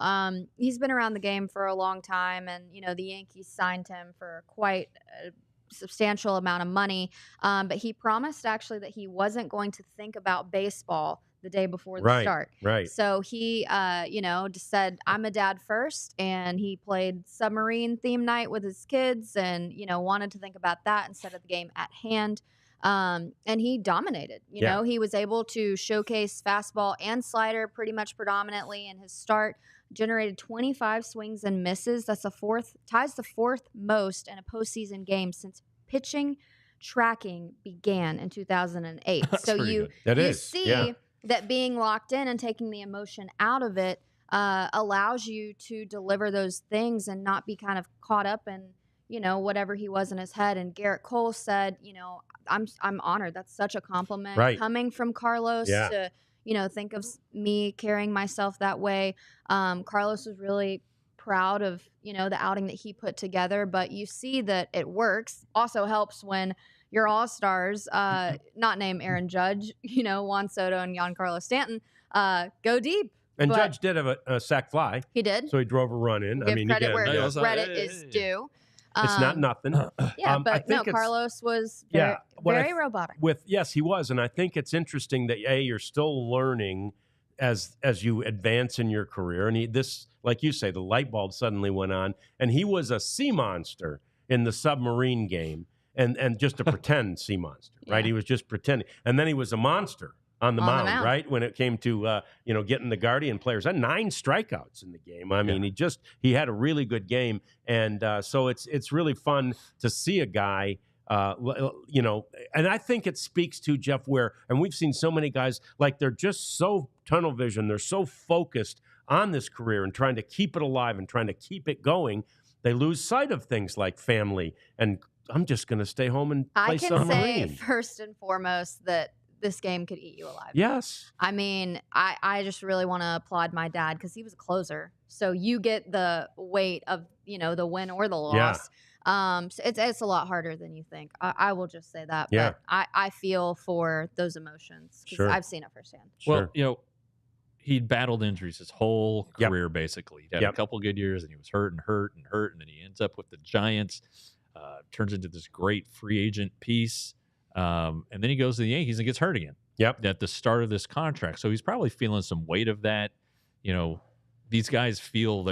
He's been around the game for a long time, and the Yankees signed him for quite a substantial amount of money. But he promised actually that he wasn't going to think about baseball the day before the start. Right. So he, just said, I'm a dad first. And he played submarine theme night with his kids and, wanted to think about that instead of the game at hand. And he dominated. He was able to showcase fastball and slider pretty much predominantly in his start. Generated 25 swings and misses. That's ties the 4th most in a postseason game since pitching tracking began in 2008. That's so pretty you good. you see that being locked in and taking the emotion out of it allows you to deliver those things and not be kind of caught up in whatever he was in his head. And Garrett Cole said, I'm honored. That's such a compliment coming from Carlos to think of me carrying myself that way. Carlos was really proud of the outing that he put together, but you see that it works. Also helps when your all-stars, not named Aaron Judge, Juan Soto and Giancarlo Stanton, go deep. And Judge did have a sac fly. He did. So he drove a run in. Give credit where credit is due. It's not nothing. But no, Carlos was very robotic. Yes, he was. And I think it's interesting that, you're still learning as you advance in your career. And like you say, the light bulb suddenly went on. And he was a sea monster in the submarine game. And just a pretend sea monster, right? He was just pretending. And then he was a monster on the mound, right? When it came to, getting the Guardian players. And 9 strikeouts in the game. I mean, he had a really good game. And so it's really fun to see a guy, and I think it speaks to Jeff and we've seen so many guys, like they're just so tunnel vision. They're so focused on this career and trying to keep it alive and trying to keep it going. They lose sight of things like family and I'm just going to stay home and play submarine. I can say first and foremost that this game could eat you alive. Yes. I mean, I just really want to applaud my dad because he was a closer. So you get the weight of, the win or the loss. So it's a lot harder than you think. I will just say that. Yeah. But I feel for those emotions because I've seen it firsthand. Well, he'd battled injuries his whole career, basically. He had a couple good years and he was hurt, and then he ends up with the Giants. Turns into this great free agent piece. And then he goes to the Yankees and gets hurt again. At the start of this contract. So he's probably feeling some weight of that. These guys feel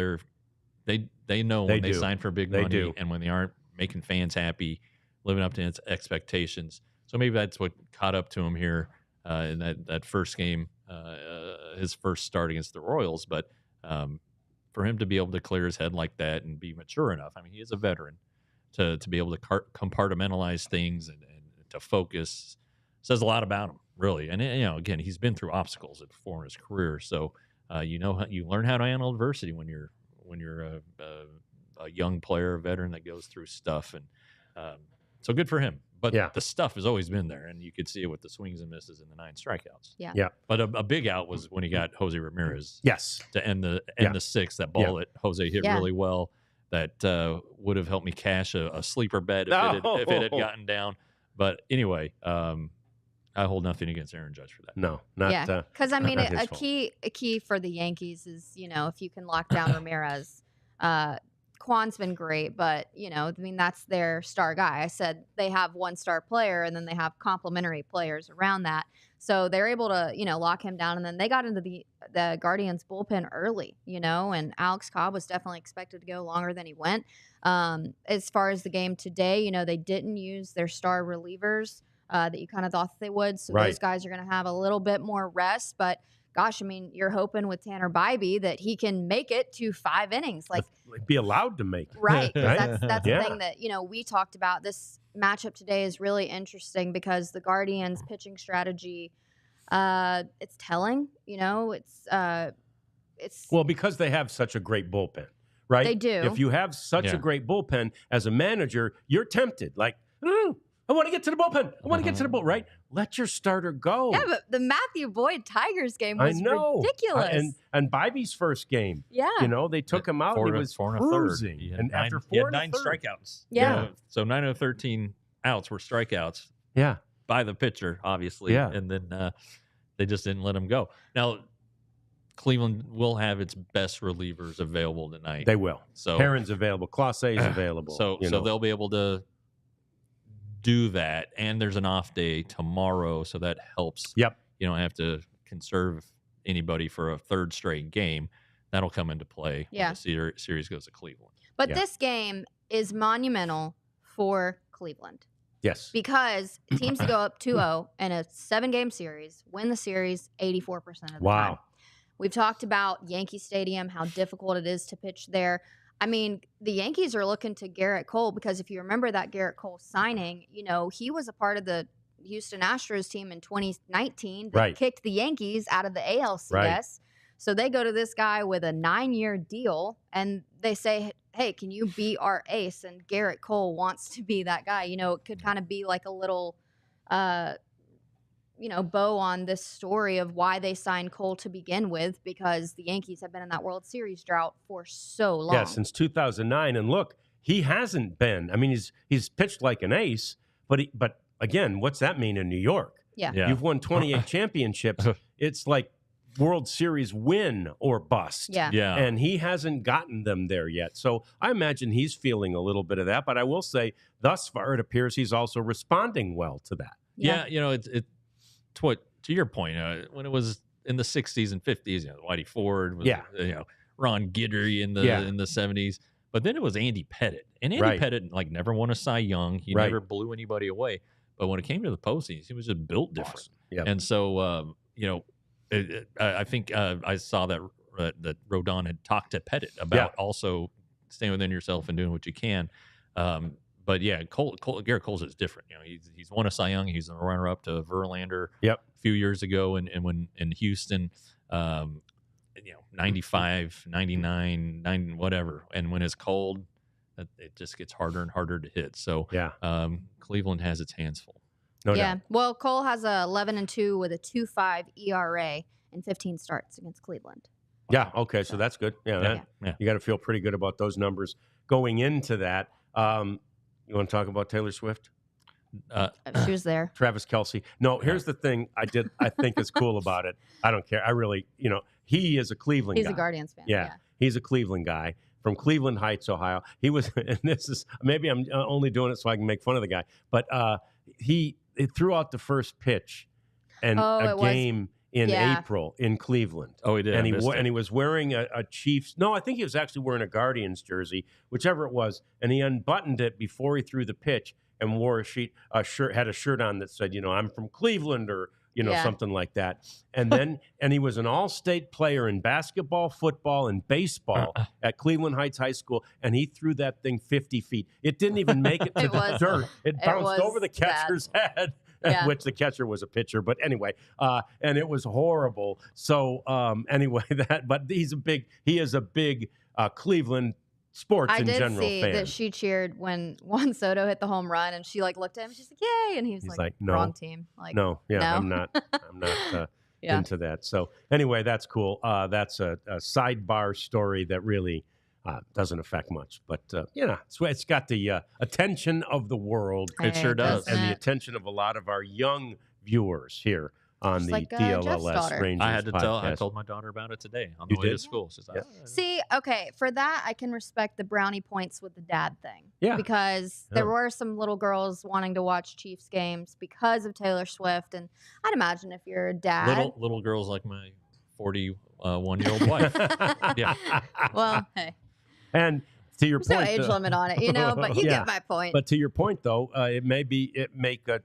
they know when they sign for big money and when they aren't making fans happy, living up to its expectations. So maybe that's what caught up to him here in that first game, his first start against the Royals. But for him to be able to clear his head like that and be mature enough, I mean, he is a veteran. To be able to compartmentalize things and to focus says a lot about him, really. And again, he's been through obstacles before in his career, so you learn how to handle adversity when you're a young player, a veteran that goes through stuff, and so good for him. But the stuff has always been there, and you could see it with the swings and misses and the 9 strikeouts. Yeah. But a big out was when he got Jose Ramirez. Yes. To end the 6th, that ball that Jose hit really well. That would have helped me cash a sleeper bet if it had gotten down. But anyway, I hold nothing against Aaron Judge for that. No, not because I mean a key for the Yankees is if you can lock down Ramirez. Kwan's been great, but that's their star guy. I said they have one star player and then they have complementary players around that. So they're able to, lock him down. And then they got into the Guardians bullpen early, and Alex Cobb was definitely expected to go longer than he went. As far as the game today, they didn't use their star relievers that you kind of thought they would. So those guys are going to have a little bit more rest. But gosh, I mean, you're hoping with Tanner Bybee that he can make it to 5 innings. Like be allowed to make it. Right. That's the thing that, we talked about. This matchup today is really interesting because the Guardians' pitching strategy, it's telling. You know, it's Well, because they have such a great bullpen, right? They do. If you have such a great bullpen as a manager, you're tempted. Like, I want to get to the bullpen. I want to get to the bullpen, right? Let your starter go. Yeah, but the Matthew Boyd Tigers game was ridiculous. And Bibby's first game, yeah, you know, they took him out. Four and he to- was four and a third. cruising. He had And nine- after he had four and a 9 third. strikeouts. Yeah. So 9 of 13 outs were strikeouts Yeah. by the pitcher, obviously. Yeah. And then they just didn't let him go. Now, Cleveland will have its best relievers available tonight. They will. So Heron's available. Clase is available. So they'll be able to do that. And there's an off day tomorrow, so that helps. Yep. You don't have to conserve anybody for a third straight game. That'll come into play when the series goes to Cleveland. But this game is monumental for Cleveland. Yes. Because teams go up 2-0 in a 7-game series, win the series 84% of the time. We've talked about Yankee Stadium, how difficult it is to pitch there. I mean, the Yankees are looking to Garrett Cole because if you remember that Garrett Cole signing, you know, he was a part of the Houston Astros team in 2019 that kicked the Yankees out of the ALCS. Right. So they go to this guy with a 9-year deal and they say, hey, can you be our ace? And Garrett Cole wants to be that guy. You know, it could kind of be like a little, you know, bow on this story of why they signed Cole to begin with, because the Yankees have been in that World Series drought for so long. Yeah, since 2009. And look, he hasn't been. I mean, he's pitched like an ace, but again, what's that mean in New York? Yeah. You've won 28 championships. It's like World Series win or bust. Yeah. And he hasn't gotten them there yet. So I imagine he's feeling a little bit of that. But I will say, thus far, it appears he's also responding well to that. Yeah, you know, it's to your point, when it was in the 60s and 50s, you know, Whitey Ford, was, you know, Ron Guidry in the 70s. But then it was Andy Pettitte. And Andy Pettitte, like, never won a Cy Young. He never blew anybody away. But when it came to the postseason, he was just built different. Awesome. Yep. And so, you know, I think I saw that Rodon had talked to Pettitte about also staying within yourself and doing what you can. But yeah, Garrett Cole's is different. You know, he's won a Cy Young. He's a runner-up to Verlander a few years ago, and when in Houston, you know, 95, 99, 90, whatever. And when it's cold, it just gets harder and harder to hit. So Cleveland has its hands full. No doubt. Well, Cole has a 11-2 with a 2.5 ERA in 15 starts against Cleveland. Yeah. Okay. So that's good. Yeah. You got to feel pretty good about those numbers going into that. You want to talk about Taylor Swift? She was there. Travis Kelce. No, here's the thing I think is cool about it. I don't care. I really, you know, he is a Cleveland guy. He's a Guardians fan. Yeah. He's a Cleveland guy from Cleveland Heights, Ohio. He was, and this is, maybe I'm only doing it so I can make fun of the guy, but he threw out the first pitch and a game in April in Cleveland. Oh, he did. And he was wearing a Chiefs. No, I think he was actually wearing a Guardians jersey, whichever it was. And he unbuttoned it before he threw the pitch and wore a shirt, had a shirt on that said, you know, I'm from Cleveland, or, you know, something like that. And then, and he was an all-state player in basketball, football, and baseball at Cleveland Heights High School. And he threw that thing 50 feet. It didn't even make it to the dirt. It bounced over the catcher's head. Which the catcher was a pitcher, but anyway, and it was horrible. So anyway, but he is a big Cleveland sports in general fan. I did see that she cheered when Juan Soto hit the home run, and she like looked at him. She's like, "Yay!" And he's like, "No, wrong team." Like, no, no? I'm not into that. So anyway, that's cool. That's a sidebar story that really doesn't affect much, but you know, it's got the attention of the world. It sure does, and the attention of a lot of our young viewers here on Just the like, DLLS Rangers I had to podcast. I told my daughter about it today on the way to school. She's like, See, okay, for that I can respect the brownie points with the dad thing. Yeah, because there were some little girls wanting to watch Chiefs games because of Taylor Swift, and I'd imagine if you're a dad, little girls like my 41-year-old wife. Yeah. Well, hey. And to your There's point, no age limit on it, you know, but you get my point. But to your point, though, it make a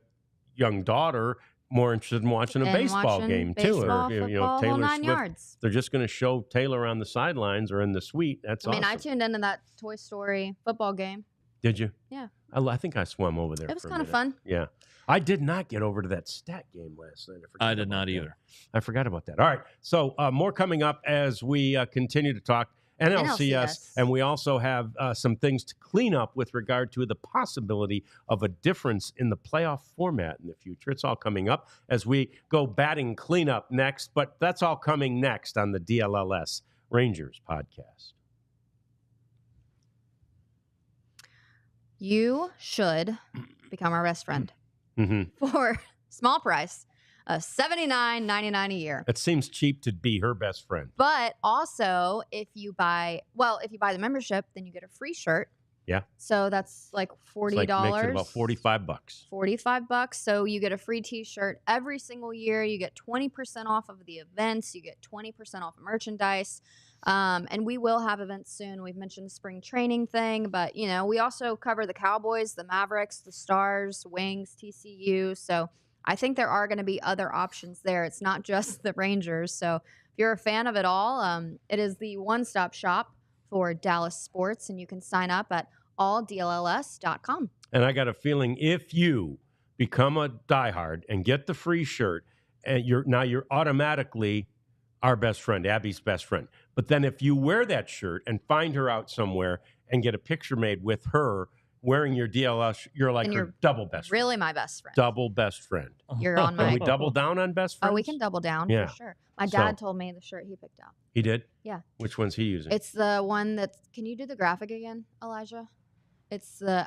young daughter more interested in watching a baseball game too, or football, you know, Taylor Swift. Yards. They're just going to show Taylor on the sidelines or in the suite. That's I mean, awesome. I tuned into that Toy Story football game. Did you? Yeah. I think I swam over there. It was for a kind of minute. fun. Yeah. I did not get over to that stat game last night. I did about not that. either. I forgot about that. All right. So more coming up as we continue to talk NLCS. And we also have some things to clean up with regard to the possibility of a difference in the playoff format in the future. It's all coming up as we go batting cleanup next. But that's all coming next on the DLLS Rangers podcast. You should become our best friend Mm-hmm. for small price of $79.99 a year. It seems cheap to be her best friend. But also, if you buy the membership, then you get a free shirt. Yeah. So that's like $40. Makes it about $45. $45. So you get a free T-shirt every single year. You get 20% off of the events. You get 20% off merchandise. And we will have events soon. We've mentioned the spring training thing, but we also cover the Cowboys, the Mavericks, the Stars, Wings, TCU. So I think there are going to be other options there. It's not just the Rangers. So if you're a fan of it all, it is the one-stop shop for Dallas sports, and you can sign up at alldlls.com. And I got a feeling if you become a diehard and get the free shirt, and you're automatically our best friend, Abby's best friend. But then if you wear that shirt and find her out somewhere and get a picture made with her wearing your DLS, you're like her double best friend. Really my best friend. Double best friend. You're on my... Can we double down on best friends? Oh, we can double down Yeah. for sure. My dad told me the shirt he picked out. He did? Yeah. Which one's he using? It's the one that's... Can you do the graphic again, Elijah?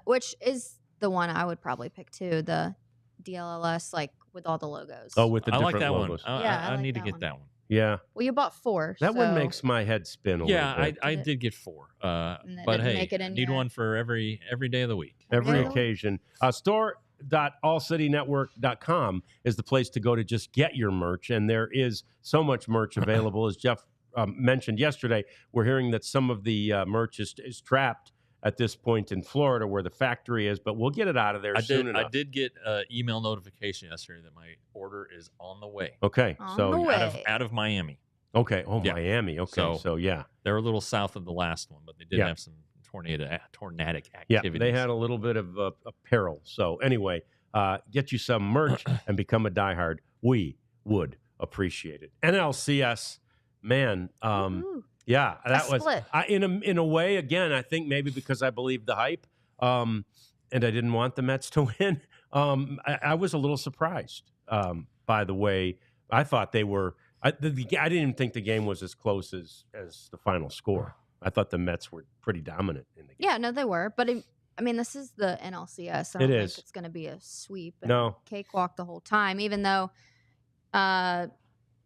Which is the one I would probably pick too, the DLLS, like with all the logos. Oh, with the I different like that logos. one. Yeah, I I like need to that get one. that one. Yeah. Well, you bought 4. That one so- makes my head spin a Yeah, little bit. I did get 4. that But didn't hey, make it in need your- one for every day of the week. Every Really? occasion. Store.allcitynetwork.com is the place to go to just get your merch. And there is so much merch available. As Jeff mentioned yesterday, we're hearing that some of the merch is trapped at this point in Florida where the factory is, but we'll get it out of there soon enough. I did get an email notification yesterday that my order is on the way. Okay. On So the way. Out of Miami. Okay. Oh, Yeah. Miami. Okay. So yeah. They're a little south of the last one, but they did Yeah. have some tornadic Yeah. activities. They had a little bit of apparel. So anyway, get you some merch and become a diehard. We would appreciate it. NLCS, man. Ooh. Yeah, that was split. in a way. Again, I think maybe because I believed the hype, and I didn't want the Mets to win. I was a little surprised by the way. I thought they were. I didn't even think the game was as close as the final score. I thought the Mets were pretty dominant in the game. Yeah, no, they were. But this is the NLCS. I don't think it's going to be a sweep. And No. cakewalk the whole time, even though,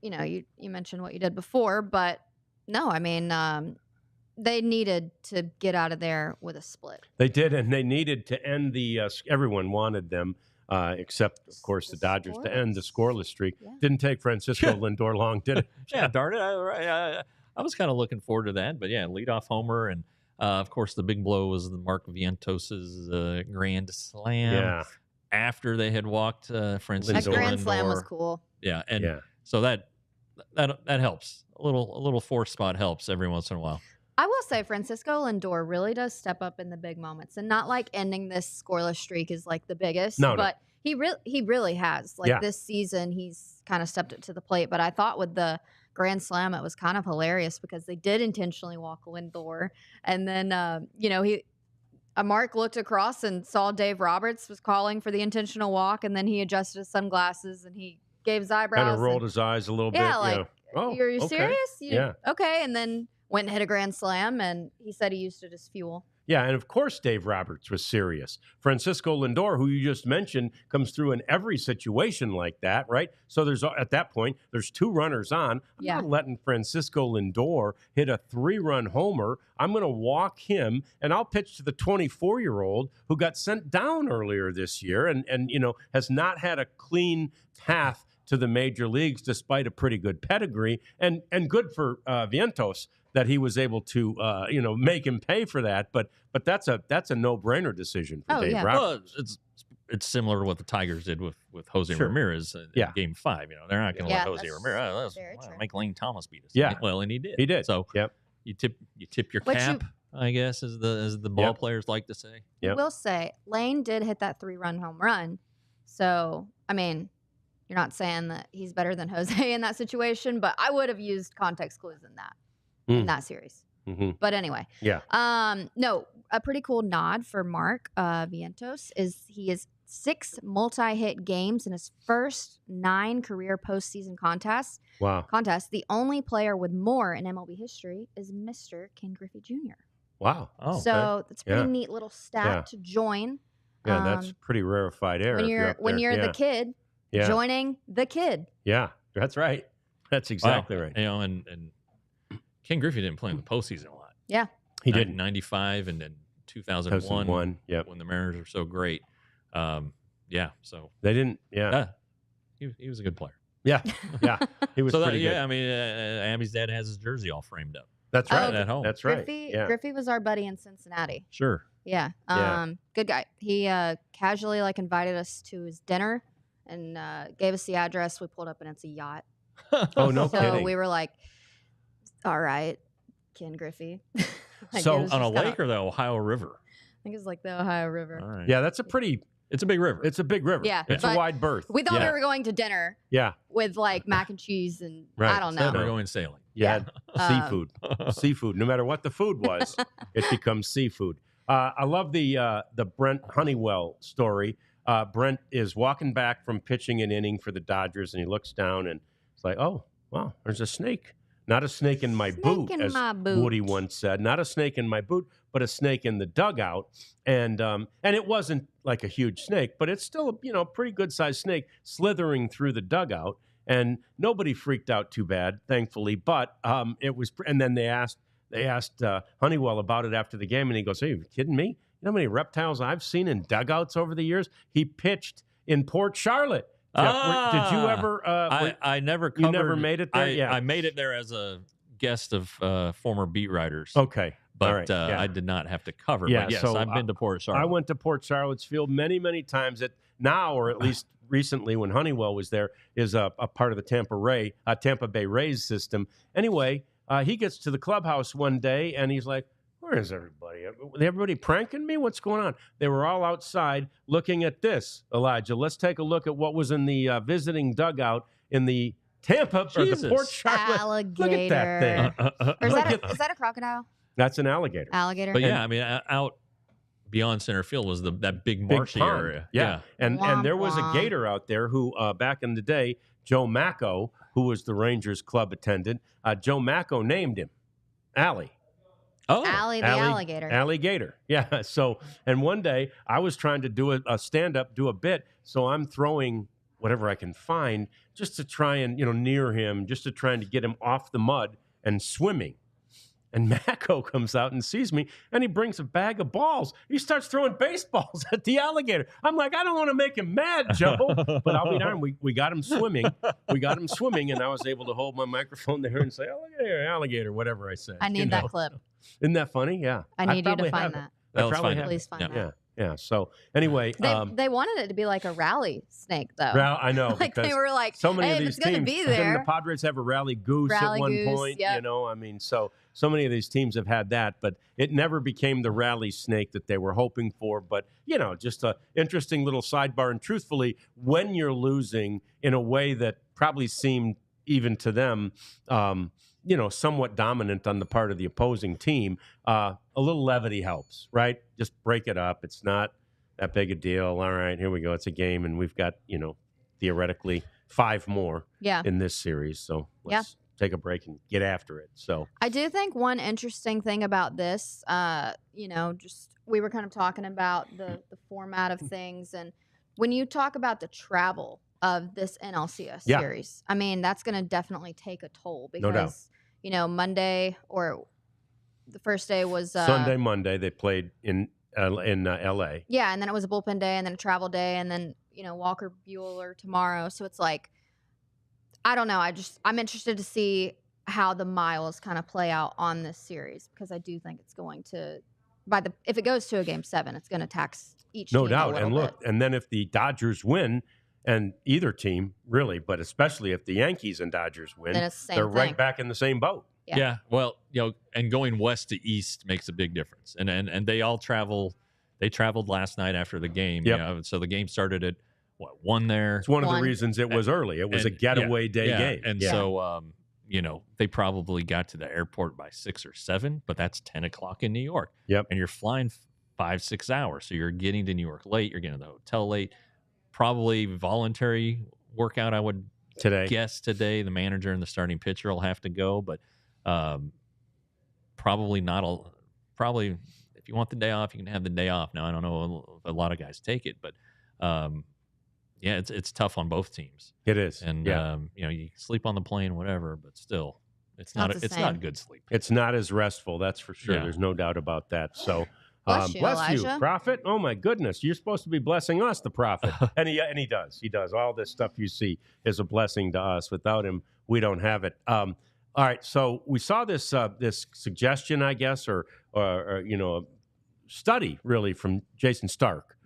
you mentioned what you did before, but no, they needed to get out of there with a split. They did, and they needed to end the. Everyone wanted them, except of course the Dodgers, to end the scoreless streak. Yeah. Didn't take Francisco Lindor long, did it? Yeah, darn it. I was kind of looking forward to that. But yeah, leadoff homer. And of course, the big blow was the Mark Vientos' grand slam. Yeah. After they had walked Francisco That grand slam was Lindor. cool. Yeah. And Yeah. so that helps. A little 4-spot helps every once in a while. I will say Francisco Lindor really does step up in the big moments, and not like ending this scoreless streak is like the biggest, No. but he really has. Like Yeah. this season, he's kind of stepped up to the plate. But I thought with the grand slam, it was kind of hilarious because they did intentionally walk Lindor, and then Mark looked across and saw Dave Roberts was calling for the intentional walk, and then he adjusted his sunglasses and he gave his eyebrows. Kind of rolled his eyes a little bit. Yeah, like, Oh, You're okay. serious? Yeah. Okay, and then went and hit a grand slam, and he said he used it as fuel. Yeah, and of course Dave Roberts was serious. Francisco Lindor, who you just mentioned, comes through in every situation like that, right? So at that point, there's 2 runners on. I'm Yeah. not letting Francisco Lindor hit a 3-run homer. I'm going to walk him, and I'll pitch to the 24-year-old who got sent down earlier this year and has not had a clean path to the major leagues despite a pretty good pedigree, and good for Vientos that he was able to make him pay for that. But that's a no-brainer decision for Oh, Dave yeah. Roberts. Well, it's similar to what the Tigers did with Jose Sure. Ramirez in Yeah. Game 5. They're not going to Yeah, let Jose that's Ramirez very true. make Lane Thomas beat us. Yeah. Well, and he did. He did. So Yep. you tip your Which cap. I guess, as the ball players like to say. I will say, Lane did hit that 3-run home run. So, I mean, you're not saying that he's better than Jose in that situation, but I would have used context clues in that series. Mm-hmm. But anyway. Yeah. No, a pretty cool nod for Mark Vientos is he is 6 multi-hit games in his first 9 career postseason contests. Wow. The only player with more in MLB history is Mr. Ken Griffey Jr. Wow. Oh, so that's a pretty neat little stat to join. Yeah, that's pretty rarefied air. When you're the kid, joining the kid. Yeah, that's right. That's exactly right. You know, and Ken Griffey didn't play in the postseason a lot. Yeah. He did. 95 and then 2001 yep. when the Mariners were so great. So they didn't. Yeah. He was a good player. Yeah. Yeah. He was pretty good. Yeah, I mean, Abby's dad has his jersey all framed up. That's right. At home. That's right. Griffey was our buddy in Cincinnati. Sure. Yeah. Good guy. He casually invited us to his dinner and gave us the address. We pulled up and it's a yacht. Oh, no so kidding. we were like, all right, Ken Griffey. So on a lake or the Ohio River? I think it's like the Ohio River. All right. Yeah, that's it's a big river. It's a big river. Yeah. It's a wide berth. We thought we were going to dinner. Yeah. With mac and cheese and I don't know. We're going sailing. Yeah. Seafood. Seafood. No matter what the food was, it becomes seafood. I love the Brent Honeywell story. Brent is walking back from pitching an inning for the Dodgers, and he looks down and it's like, oh, wow, there's a snake. Not a snake in my boot, as Woody once said. Not a snake in my boot, but a snake in the dugout. And it wasn't like a huge snake, but it's still a pretty good sized snake slithering through the dugout. And nobody freaked out too bad, thankfully. But it was. And then they asked Honeywell about it after the game, and he goes, "Hey, are you kidding me? You know how many reptiles I've seen in dugouts over the years?" He pitched in Port Charlotte. Jeff, did you ever? I never covered. You never made it there? I made it there as a guest of former beat writers. Okay. But all right. I did not have to cover. Yeah, but yes, so I've been to Port Charlotte. I went to Port Charlotte's field many, many times. Now, or at least recently when Honeywell was there, is a part of the Tampa Bay Rays system. Anyway, he gets to the clubhouse one day, and he's like, where is everybody? Everybody pranking me? What's going on? They were all outside looking at this, Elijah. Let's take a look at what was in the visiting dugout in the Tampa or the Port Charlotte. Alligator. Look at that thing. Or is that a crocodile? That's an alligator. Alligator. But yeah, I mean, out beyond center field was that big marshy area. Yeah. And there was a gator out there who, back in the day, Joe Macco, who was the Rangers club attendant, Joe Macco named him Allie. Oh, Allie the alligator. Alligator. Yeah. So, and one day I was trying to do a stand-up, do a bit. So I'm throwing whatever I can find just to try and, near him, just to try and get him off the mud and swimming. And Macco comes out and sees me, and he brings a bag of balls. He starts throwing baseballs at the alligator. I'm like, I don't want to make him mad, Joe. But I'll be darned, we got him swimming. And I was able to hold my microphone there and say, alligator, whatever I said. I need that clip. Isn't that funny? Yeah. I need you to find that. Please find that. Yeah. So anyway, they wanted it to be like a rally snake, though. I know. Like they were like, so many hey, of these it's going to teams. be there. Didn't the Padres have a rally goose at one point? Yep. I mean, so many of these teams have had that, but it never became the rally snake that they were hoping for. But just a interesting little sidebar. And truthfully, when you're losing in a way that probably seemed even to them, somewhat dominant on the part of the opposing team, a little levity helps, right? Just break it up. It's not that big a deal. All right, here we go. It's a game, and we've got, theoretically 5 more in this series. So let's take a break and get after it. So I do think one interesting thing about this, just we were kind of talking about the format of things. And when you talk about the travel of this NLCS series, I mean, that's going to definitely take a toll because, no doubt. Monday or the first day was Sunday, Monday, they played in LA. Yeah. And then it was a bullpen day and then a travel day and then, Walker Buehler tomorrow. So it's like, I don't know. I'm interested to see how the miles kind of play out on this series because I do think it's going to, if it goes to a game 7, it's going to tax each team. No doubt. A little And look, bit. And then if the Dodgers win, and either team really, but especially if the Yankees and Dodgers win, then it's the same they're thing. right back in the same boat. Yeah. Well, and going west to east makes a big difference. And they all travel. They traveled last night after the game. Yep. So the game started at 1 there. It's one of the reasons it was early. It was a getaway day game. And so they probably got to the airport by 6 or 7, but that's 10 o'clock in New York. Yep. And you're flying 5-6 hours, so you're getting to New York late. You're getting to the hotel late. Probably voluntary workout, I would guess today. The manager and the starting pitcher will have to go, but probably not. Probably if you want the day off, you can have the day off. Now I don't know if a lot of guys take it, but it's tough on both teams. It is, and you sleep on the plane, whatever, but still, it's not good sleep. It's not as restful, that's for sure. Yeah. There's no doubt about that. So. Bless you, Prophet. Oh my goodness, you're supposed to be blessing us, the Prophet, and he does. He does. All this stuff you see is a blessing to us. Without him, we don't have it. All right, so we saw this this suggestion, I guess, or a study really from Jason Stark,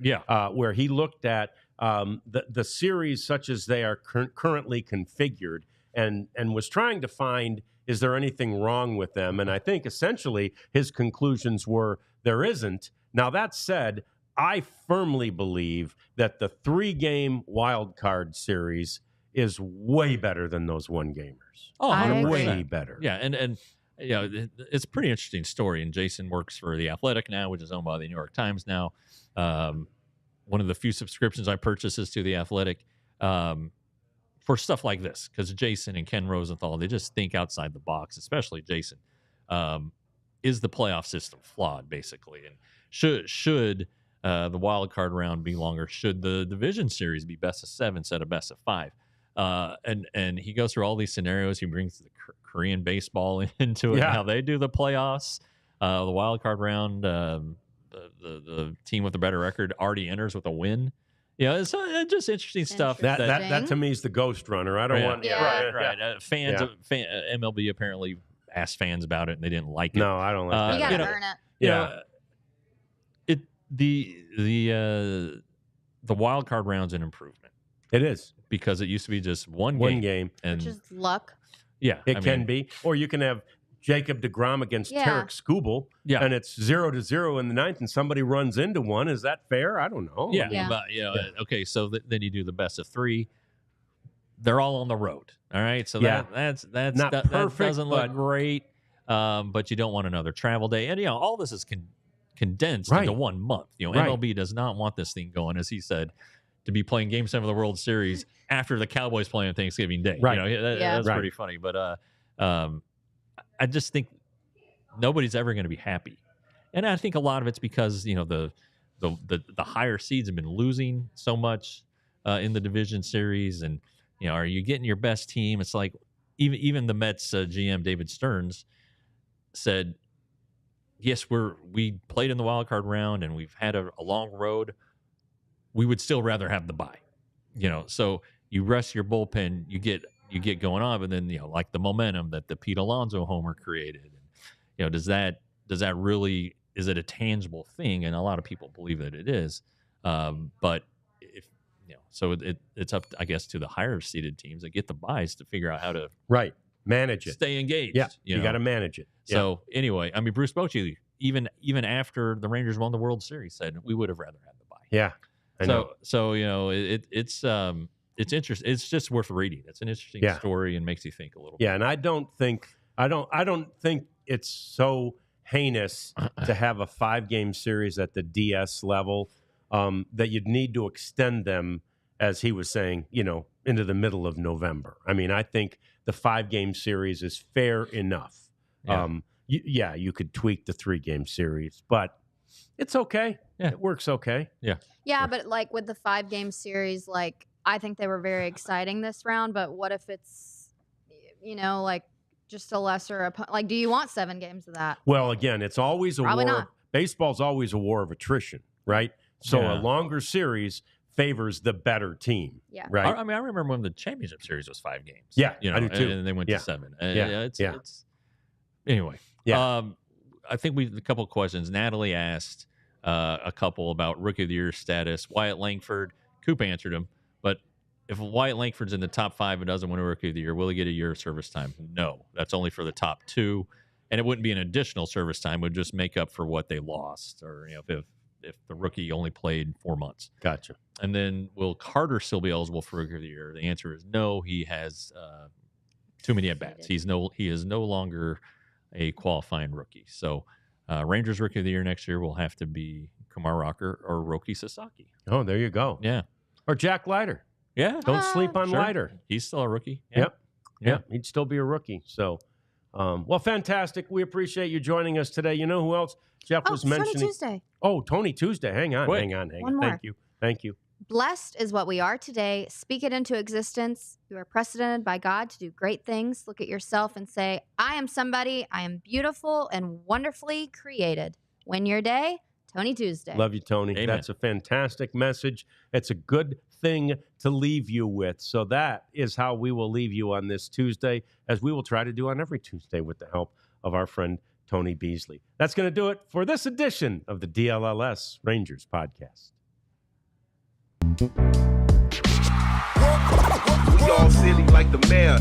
where he looked at the series such as they are currently configured, and was trying to find, is there anything wrong with them? And I think essentially his conclusions were there isn't. Now, that said, I firmly believe that the 3-game wild card series is way better than those 1-gamers. Oh, way better. Yeah, and it's a pretty interesting story. And Jason works for The Athletic now, which is owned by the New York Times now. One of the few subscriptions I purchase is to The Athletic. For stuff like this, because Jason and Ken Rosenthal, they just think outside the box, especially Jason. Is the playoff system flawed, basically? And should the wild card round be longer? Should the division series be best of 7 instead of best of 5? And he goes through all these scenarios. He brings the Korean baseball into it, how they do the playoffs. The wild card round, the team with the better record already enters with a win. It's just interesting stuff. That to me is the ghost runner. I don't want. Right. Fans of MLB apparently asked fans about it and they didn't like it. No, I don't like that. You gotta earn it. The wild card round's an improvement. It is, because it used to be just one game, and which is luck. Yeah, it can be, or you can have Jacob deGrom against Tarek Skubal, and it's 0-0 in the 9th, and somebody runs into one. Is that fair? I don't know. But okay, so then you do the best of 3. They're all on the road. All right, so that's not perfect. That doesn't look great, but you don't want another travel day, and all this is condensed into 1 month. MLB does not want this thing going, as he said, to be playing Game 7 of the World Series after the Cowboys play on Thanksgiving Day. Right. That's pretty funny, but I just think nobody's ever going to be happy, and I think a lot of it's because the higher seeds have been losing so much in the division series, and are you getting your best team? It's like even the Mets GM David Stearns said, yes, we played in the wild card round and we've had a long road. We would still rather have the bye, So you rest your bullpen, you get going on, but then like the momentum that the Pete Alonso homer created, does that really, is it a tangible thing? And a lot of people believe that it is, but if so it's up, I guess, to the higher seeded teams that get the buys to figure out how to manage it, stay engaged. Yeah, you got to manage it. So anyway, I mean, Bruce Bochy, even after the Rangers won the World Series, said we would have rather had the bye. Yeah. So it's interesting. It's just worth reading. It's an interesting story and makes you think a little bit. Yeah, and I don't think it's so heinous to have a 5-game series at the DS level that you'd need to extend them, as he was saying, into the middle of November. I mean, I think the 5-game series is fair enough. Yeah. You could tweak the 3-game series, but it's okay. Yeah. It works okay. Yeah, but like with the 5-game series, like I think they were very exciting this round, but what if it's, like just a lesser opponent? Like, do you want 7 games of that? Well, again, it's always a Probably war. Not. Baseball's always a war of attrition, right? So a longer series favors the better team. Yeah. Right. I mean, I remember when the championship series was 5 games. Yeah, I do too. And they went to 7. It's anyway. Yeah. I think a couple of questions. Natalie asked a couple about Rookie of the Year status. Wyatt Langford, Coop answered him, but if Wyatt Langford's in the top 5 and doesn't win a Rookie of the Year, will he get a year of service time? No, that's only for the top 2, and it wouldn't be an additional service time. It would just make up for what they lost, or if the rookie only played 4 months. Gotcha. And then will Carter still be eligible for Rookie of the Year? The answer is no. He has too many at bats. He is no longer a qualifying rookie. So Rangers Rookie of the Year next year will have to be Kumar Rocker or Roki Sasaki. Oh, there you go. Yeah. Or Jack Leiter. Yeah. Don't sleep on Sure. Leiter. He's still a rookie. Yeah. Yep. He'd still be a rookie. So, well, fantastic. We appreciate you joining us today. You know who else Jeff was mentioning? Tony Tuesday. Oh, Tony Tuesday. Hang on. Quick. Hang on. One more. Thank you. Blessed is what we are today. Speak it into existence. You are precedented by God to do great things. Look at yourself and say, I am somebody. I am beautiful and wonderfully created. Win your day, Tony Tuesday. Love you, Tony. Amen. That's a fantastic message. It's a good thing to leave you with. So that is how we will leave you on this Tuesday, as we will try to do on every Tuesday with the help of our friend Tony Beasley. That's going to do it for this edition of the DLLS Rangers podcast. We all silly like the mayor.